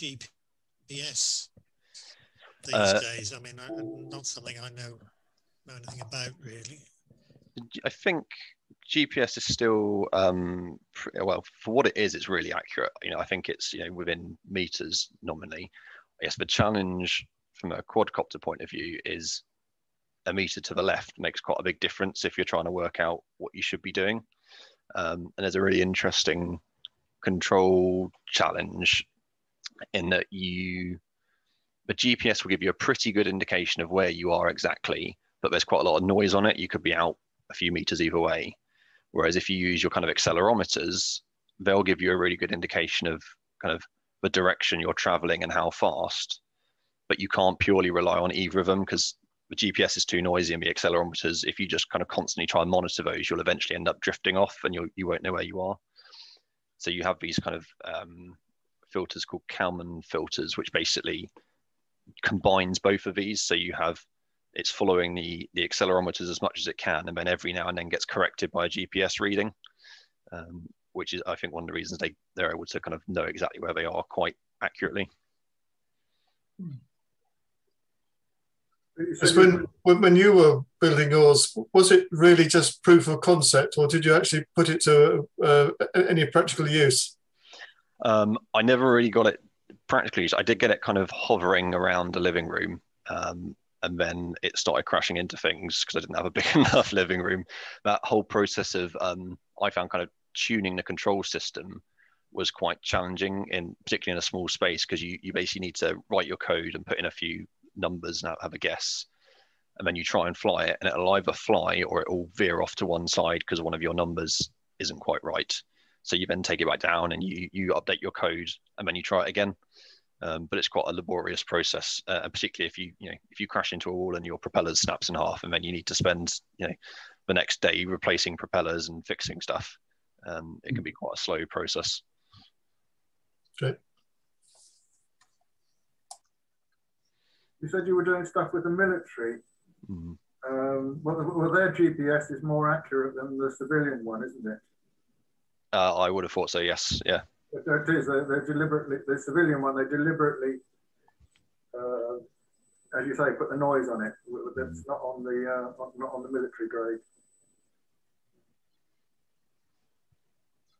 GPS these days? I mean, not something I know anything about, really. I think GPS is still, well, for what it is, it's really accurate. I think it's, within meters nominally. I guess the challenge from a quadcopter point of view is a meter to the left makes quite a big difference if you're trying to work out what you should be doing. And there's a really interesting control challenge in that the GPS will give you a pretty good indication of where you are exactly, but there's quite a lot of noise on it. You could be out a few meters either way. Whereas if you use your kind of accelerometers, they'll give you a really good indication of kind of the direction you're traveling and how fast, but you can't purely rely on either of them because the GPS is too noisy and the accelerometers, if you just kind of constantly try and monitor those, you'll eventually end up drifting off and you won't know where you are. So you have these kind of filters called Kalman filters, which basically combines both of these. So it's following the accelerometers as much as it can, and then every now and then gets corrected by a GPS reading, which is, I think, one of the reasons they're able to kind of know exactly where they are quite accurately. So when you were building yours, was it really just proof of concept, or did you actually put it to any practical use? I never really got it practically used. I did get it kind of hovering around the living room, and then it started crashing into things because I didn't have a big enough living room. That whole process of, I found kind of tuning the control system was quite challenging, particularly in a small space, because you basically need to write your code and put in a few numbers and have a guess, and then you try and fly it, and it'll either fly or it will veer off to one side because one of your numbers isn't quite right. So you then take it back down and you update your code, and then you try it again. But it's quite a laborious process, and particularly if you crash into a wall and your propeller snaps in half, and then you need to spend the next day replacing propellers and fixing stuff. It can be quite a slow process. Okay. You said you were doing stuff with the military. Mm. Well, their GPS is more accurate than the civilian one, isn't it? I would have thought so, yes. Yeah. It is. They're deliberately, the civilian one, they deliberately, as you say, put the noise on it. That's not on the military grade.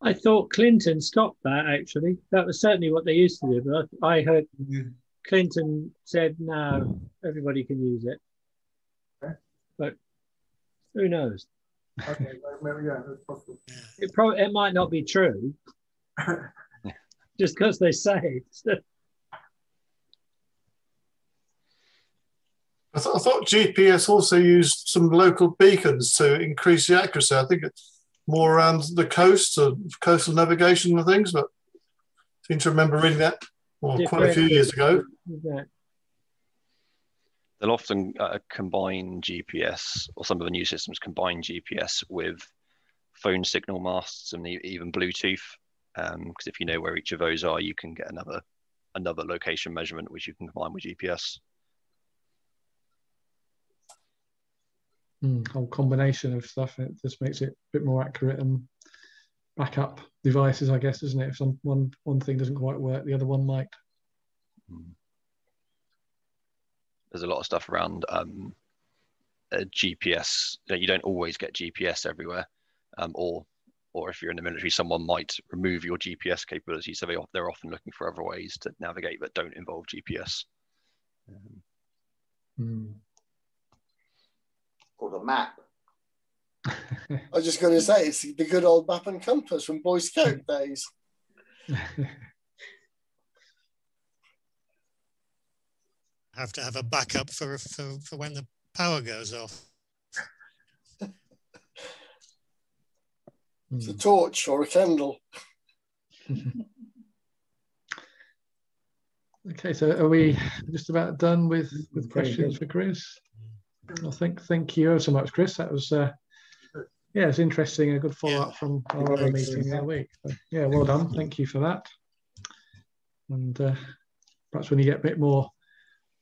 I thought Clinton stopped that, actually. That was certainly what they used to do, but I heard Clinton said, no, everybody can use it. Okay. But who knows? Okay, yeah, that's possible. It might not be true, just because they say it. I thought GPS also used some local beacons to increase the accuracy. I think it's more around the coast or coastal navigation and things, but I seem to remember reading that quite a few years ago. Yeah. They'll often combine GPS, or some of the new systems combine GPS with phone signal masts and even Bluetooth. Because if you know where each of those are, you can get another location measurement which you can combine with GPS. Whole combination of stuff. It just makes it a bit more accurate and backup devices, I guess, isn't it? If one thing doesn't quite work, the other one might. There's a lot of stuff around GPS. You don't always get GPS everywhere, or if you're in the military, someone might remove your GPS capability. So they're often looking for other ways to navigate that don't involve GPS. Called a map. I was just going to say, it's the good old map and compass from Boy Scout days. Have to have a backup for when the power goes off. It's a torch or a candle. Okay, so are we just about done with questions for Chris? I think, thank you so much, Chris. That was, yeah, it's interesting, a good follow-up from our other meeting the other week. So, yeah, well done. Thank you for that. And perhaps when you get a bit more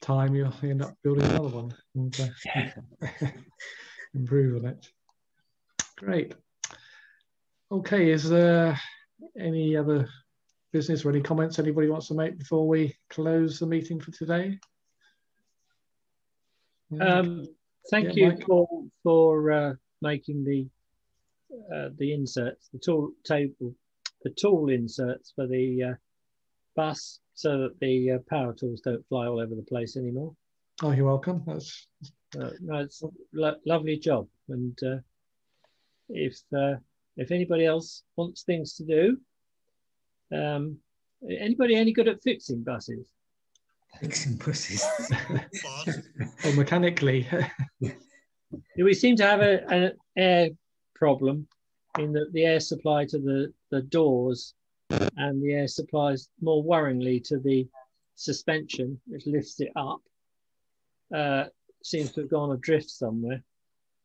time, you'll end up building another one and improve on it. Great. Okay, is there any other business or any comments anybody wants to make before we close the meeting for today? Thank you, Paul, for making the inserts, the tool inserts for the bus, so that the power tools don't fly all over the place anymore. Oh, you're welcome. That's no, it's a lovely job. And if anybody else wants things to do, anybody any good at fixing buses? Fixing buses. Well, mechanically. We seem to have an air problem in that the air supply to the doors and the air supplies more worryingly to the suspension, which lifts it up, seems to have gone adrift somewhere.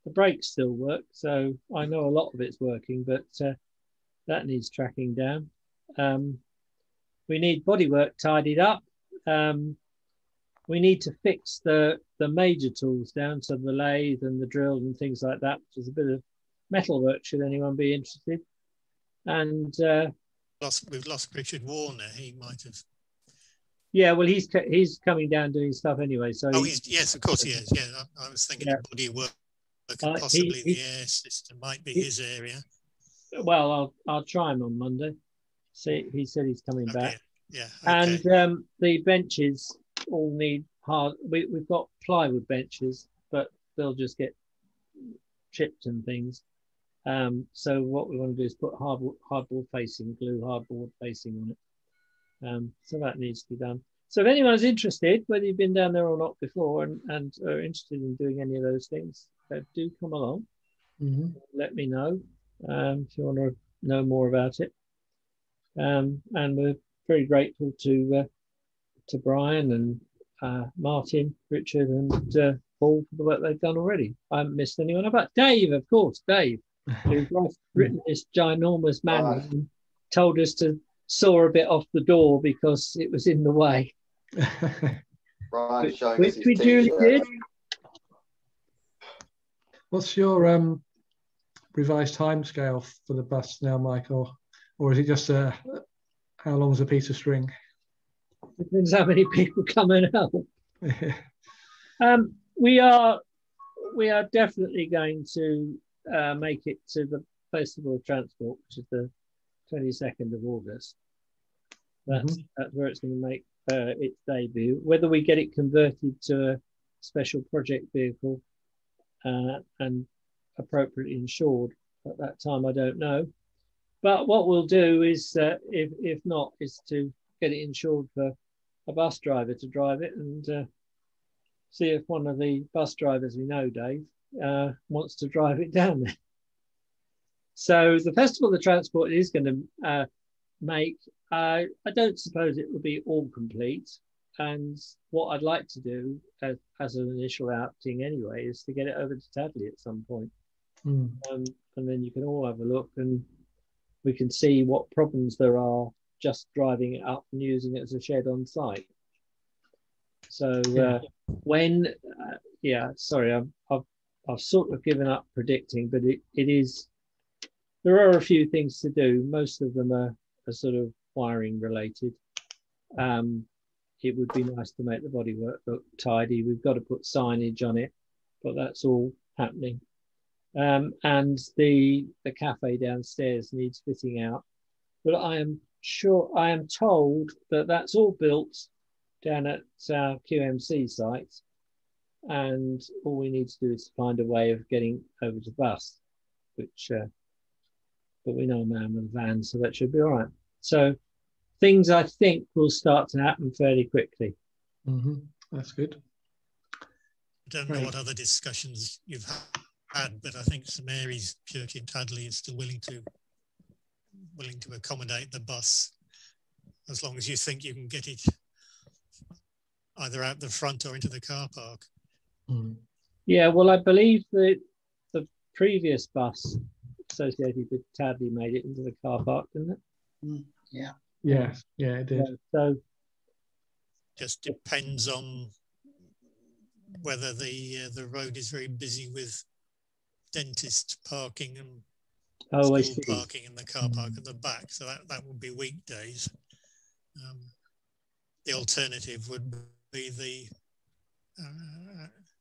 The brakes still work, so I know a lot of it's working, but that needs tracking down. We need bodywork tidied up. We need to fix the major tools down, so the lathe and the drill and things like that, which is a bit of metal work, should anyone be interested. And we've lost Richard Warner. He might have. Yeah, well, he's coming down doing stuff anyway. So yes, of course he is. Yeah, I was thinking of bodywork and possibly the air system might be his area. Well, I'll try him on Monday. See, he said he's coming back. Yeah. Okay. And the benches all need hard. We've got plywood benches, but they'll just get chipped and things. So what we want to do is put hardboard facing, glue hardboard facing on it. So that needs to be done. So if anyone's interested, whether you've been down there or not before, and are interested in doing any of those things, do come along. Let me know if you want to know more about it. And we're very grateful to Brian and Martin, Richard, and Paul for the work they've done already. I haven't missed anyone. About Dave, of course, Dave, who's written this ginormous manual and told us to saw a bit off the door because it was in the way. Brian showing Which us his we duly did. What's your revised timescale for the bus now, Michael? Or is it just how long is a piece of string? Depends how many people come and help. We are definitely going to make it to the Festival of Transport, which is the 22nd of August. That's where it's going to make its debut. Whether we get it converted to a special project vehicle and appropriately insured at that time, I don't know. But what we'll do is, if not, is to get it insured for a bus driver to drive it and see if one of the bus drivers we know, Dave, wants to drive it down there. So the Festival of the Transport is going to make, I don't suppose it will be all complete. And what I'd like to do as an initial outing anyway is to get it over to Tadley at some point. And then you can all have a look and we can see what problems there are just driving it up and using it as a shed on site. So I've sort of given up predicting, but it is, there are a few things to do. Most of them are sort of wiring related. It would be nice to make the bodywork look tidy. We've got to put signage on it, but that's all happening. And the cafe downstairs needs fitting out. But I am told that that's all built down at our QMC site. And all we need to do is find a way of getting over to bus, which, but we know a man with a van, so that should be all right. So things I think will start to happen fairly quickly. That's good. I don't know what other discussions you've had, but I think St Mary's Church in Tadley is still willing to accommodate the bus, as long as you think you can get it either out the front or into the car park. Yeah, well, I believe that the previous bus associated with Tadley made it into the car park, didn't it? Yeah, it did. So just depends on whether the road is very busy with dentist parking and school parking in the car park at the back. So that would be weekdays. The alternative would be the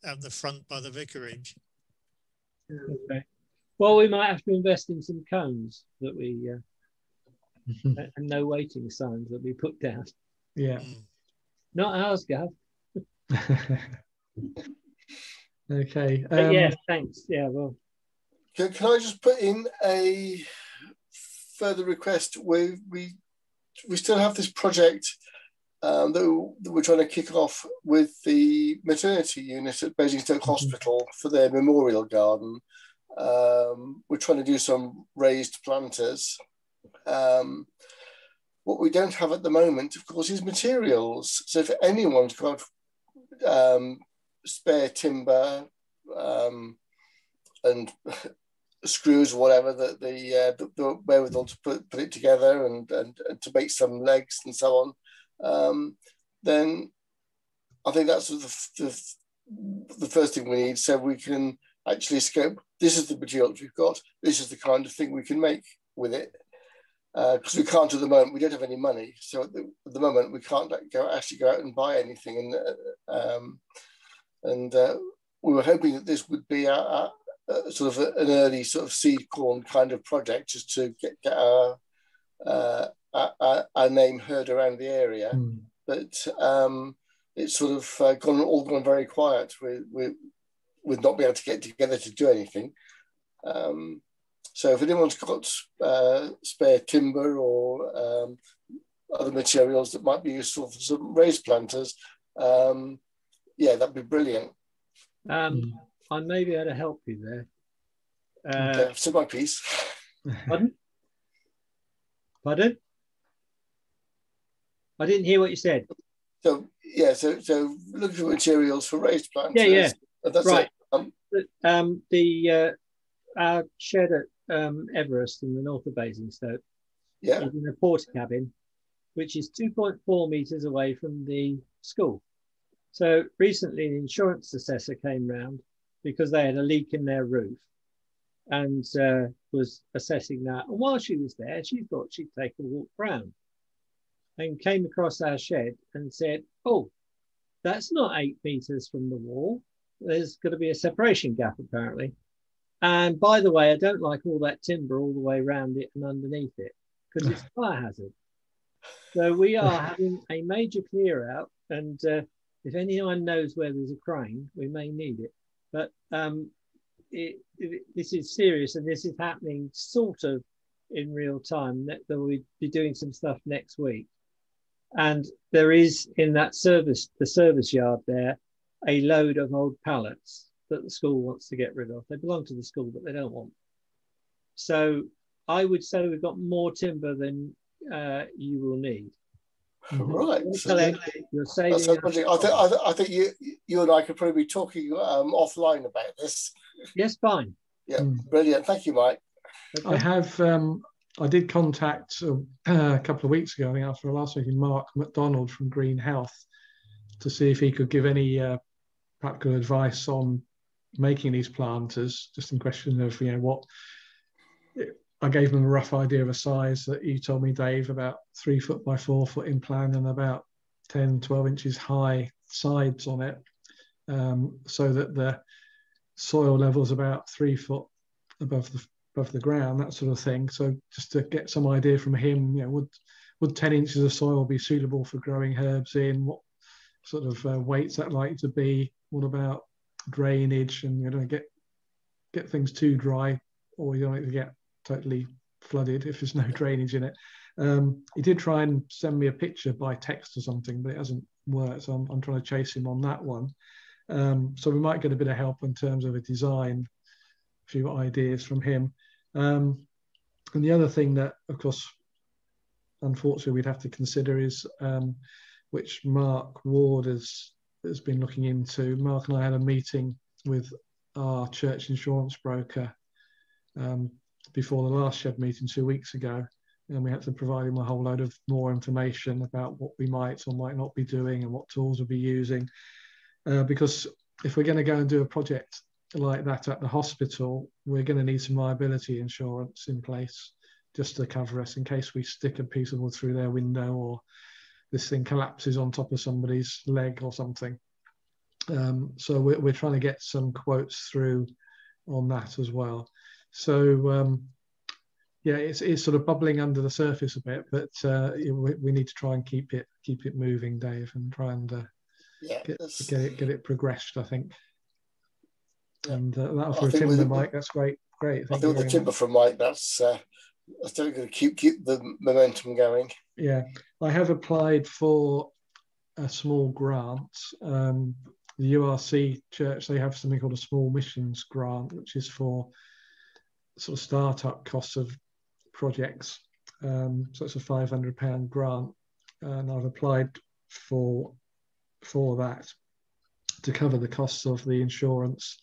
at the front by the vicarage. Okay. Well, we might have to invest in some cones that we and no waiting signs that we put down. Yeah. Not ours, Gav. Okay. Yeah, thanks. Yeah, well. Can I just put in a further request? We still have this project that we're trying to kick off with the maternity unit at Basingstoke Hospital for their memorial garden. We're trying to do some raised planters. What we don't have at the moment, of course, is materials. So if anyone's got spare timber and screws or whatever, the wherewithal to put it together and to make some legs and so on, then I think that's the first thing we need, so we can actually scope, this is the materials we've got, this is the kind of thing we can make with it. Because we can't at the moment, we don't have any money. So at the moment, we can't actually go out and buy anything. And we were hoping that this would be a sort of an early sort of seed corn kind of project, just to get our name heard around the area. But it's sort of gone very quiet with not being able to get together to do anything. So if anyone's got spare timber or other materials that might be useful for some raised planters, yeah, that'd be brilliant. I may be able to help you there. Okay, I've said my piece. Pardon? Pardon? I didn't hear what you said. So yeah, so looking for materials for raised planters. Yeah. That's right. it. Our shed at Everest in the north of Basingstoke Yeah. is in a porta cabin, which is 2.4 metres away from the school. So recently, an insurance assessor came round because they had a leak in their roof and was assessing that. And while she was there, she thought she'd take a walk round and came across our shed and said, "Oh, that's not 8 metres from the wall. There's going to be a separation gap, apparently. And by the way, I don't like all that timber all the way around it and underneath it because it's a fire hazard." So we are having a major clear out. And if anyone knows where there's a crane, we may need it. But this is serious, and this is happening sort of in real time. That we'll be doing some stuff next week. And there is in the service yard there, a load of old pallets that the school wants to get rid of. They belong to the school, but they don't want. So I would say we've got more timber than you will need. Right. You're saving. I think you and I could probably be talking offline about this. Yes, fine. Yeah, brilliant. Thank you, Mike. Okay. I did contact a couple of weeks ago, I think after our last meeting, Mark McDonald from Green Health to see if he could give any practical advice on making these planters, just in question of, what I gave him a rough idea of a size that you told me, Dave, about 3 foot by 4 foot in plan and about 10, 12 inches high sides on it, so that the soil level is about 3 foot above the ground, that sort of thing. So just to get some idea from him, would 10 inches of soil be suitable for growing herbs in? What sort of weights that likely to be? What about drainage? And you don't get things too dry, or you don't like to get totally flooded if there's no drainage in it. He did try and send me a picture by text or something, but it hasn't worked. So I'm trying to chase him on that one. So we might get a bit of help in terms of a design, a few ideas from him. And the other thing that, of course, unfortunately we'd have to consider is, which Mark Ward has been looking into. Mark and I had a meeting with our church insurance broker before the last shed meeting 2 weeks ago, and we had to provide him a whole load of more information about what we might or might not be doing and what tools we'll be using. Because if we're going to go and do a project like that at the hospital, we're going to need some liability insurance in place just to cover us in case we stick a piece of wood through their window or this thing collapses on top of somebody's leg or something. So we're trying to get some quotes through on that as well. So it's sort of bubbling under the surface a bit, but we need to try and keep it moving, Dave, and try and get it progressed, I think. Yeah. And that for a timber, Mike, that's great. Thank I think with the timber from Mike, that's still going to keep the momentum going. Yeah, I have applied for a small grant. The URC Church, they have something called a small missions grant, which is for sort of startup costs of projects. So it's a £500 grant, and I've applied for that to cover the costs of the insurance,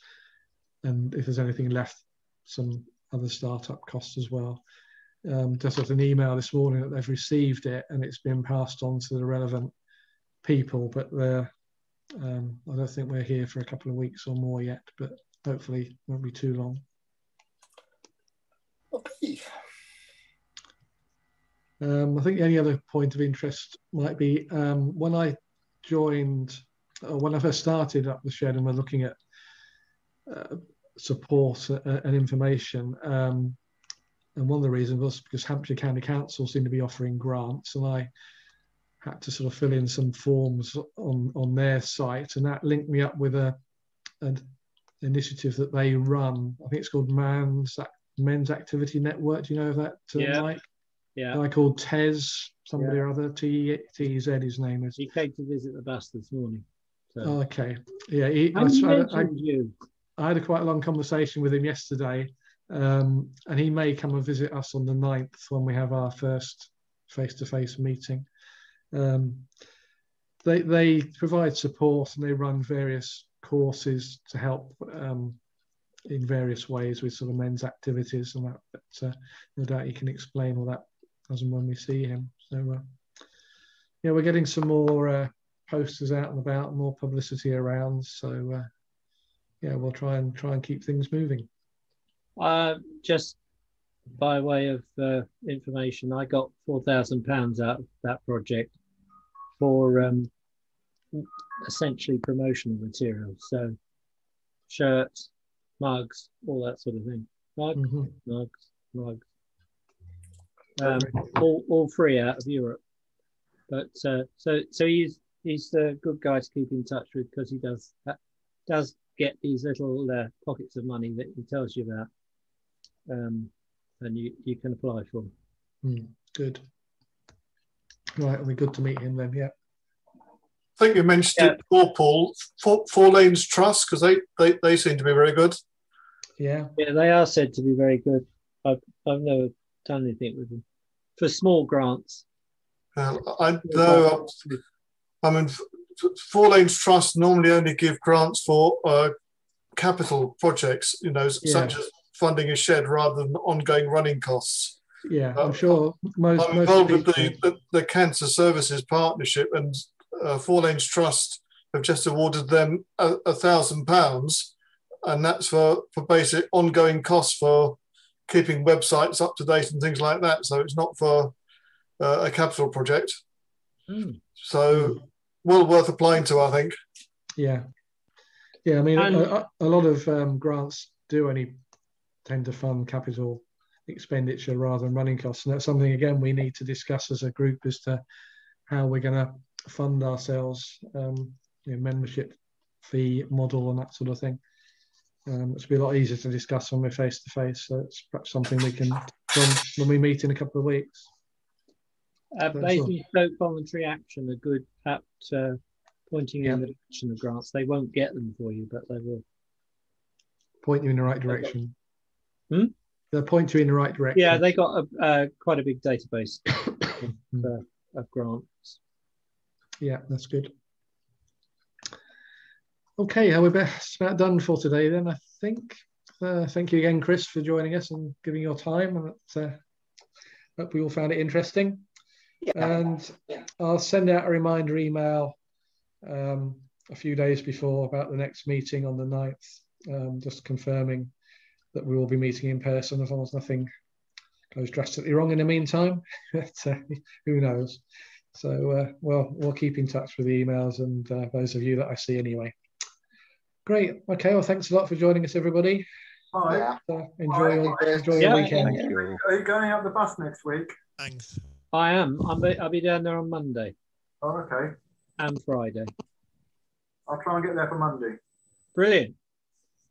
and if there's anything left, some other startup costs as well. Just got an email this morning that they've received it and it's been passed on to the relevant people, but I don't think we're here for a couple of weeks or more yet, but hopefully it won't be too long. Okay. I think the only other point of interest might be when I joined, or when I first started up the shed and we're looking at support and information, and one of the reasons was because Hampshire County Council seemed to be offering grants, and I had to sort of fill in some forms on their site, and that linked me up with an initiative that they run. I think it's called Men's Activity Network. Do you know that, Mike? Yeah. A guy called Tez, somebody or other, TEZ, his name is. He came to visit the bus this morning. So. Oh, okay. Yeah. I had a quite long conversation with him yesterday, and he may come and visit us on the 9th when we have our first face-to-face meeting. They provide support and they run various courses to help in various ways with sort of men's activities and that. But no doubt he can explain all that as and when we see him. So yeah, we're getting some more posters out and about, more publicity around. So yeah, we'll try and keep things moving. Just by way of information, I got £4,000 out of that project for essentially promotional materials. So shirts, mugs, all that sort of thing. Mugs. All free out of Europe. But so he's a good guy to keep in touch with, because he does get these little pockets of money that he tells you about, and you can apply for. Good. Right, it'll be good to meet him then. Yeah. I think you mentioned it before, Paul. Four Lanes Trust, because they seem to be very good. Yeah, they are said to be very good. I've never done anything with them for small grants. I know. I mean, Four Lanes Trust normally only give grants for capital projects, such as funding a shed rather than ongoing running costs. Yeah, I'm sure most. I'm involved with the Cancer Services Partnership, and Four Lanes Trust have just awarded them £1,000, and that's for basic ongoing costs for keeping websites up to date and things like that. So it's not for a capital project. So well worth applying to, I think. Yeah. I mean, a lot of grants do only tend to fund capital expenditure rather than running costs, and that's something again we need to discuss as a group as to how we're going to fund ourselves, membership fee model and that sort of thing. It's be a lot easier to discuss when we're face to face. So it's perhaps something we can do when we meet in a couple of weeks. Basically, Stoke Voluntary Action are good at pointing in the direction of grants. They won't get them for you, but they will point you in the right direction. They'll point you in the right direction. Yeah, they got quite a big database of grants. Yeah, that's good. Okay, we're best about done for today then, I think. Thank you again, Chris, for joining us and giving your time. And hope we all found it interesting. And I'll send out a reminder email a few days before about the next meeting on the 9th, just confirming that we will be meeting in person, as long as nothing goes drastically wrong in the meantime. But, who knows? So, we'll keep in touch with the emails and those of you that I see anyway. Great. Okay. Well, thanks a lot for joining us, everybody. Hi. Enjoy your weekend. Are you going out the bus next week? Thanks. I am. I'll be down there on Monday. Oh, okay. And Friday. I'll try and get there for Monday. Brilliant.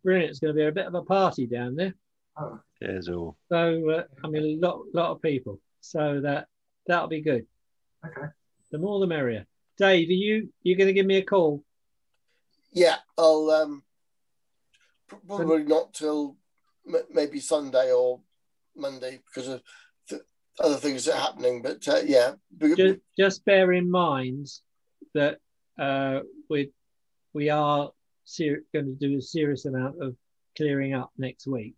It's going to be a bit of a party down there. Oh. Cheers all. So I mean, a lot of people. So that'll be good. Okay. The more the merrier. Dave, you're going to give me a call? Yeah, I'll probably not till maybe Sunday or Monday because of other things that are happening. But yeah, just bear in mind that we are going to do a serious amount of clearing up next week.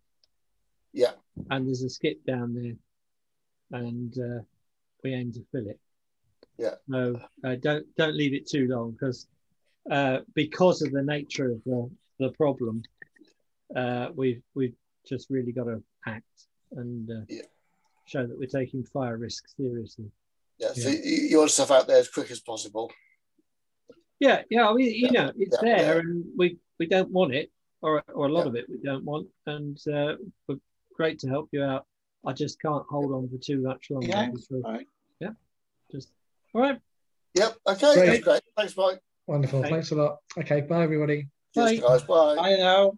Yeah, and there's a skip down there, and we aim to fill it. Yeah. No, don't leave it too long because of the nature of the problem. We've just really got to act and show that we're taking fire risks seriously. Yeah. So you want stuff out there as quick as possible. Yeah. I mean, it's there, and we don't want it, or a lot of it we don't want, and we're great to help you out. I just can't hold on for too much longer. Yeah. All right. Yeah. Just all right. Yep. Okay. Great. That's great. Thanks, Mike. Wonderful. Thanks a lot. Okay. Bye, everybody. Cheers, guys. Bye. Bye now.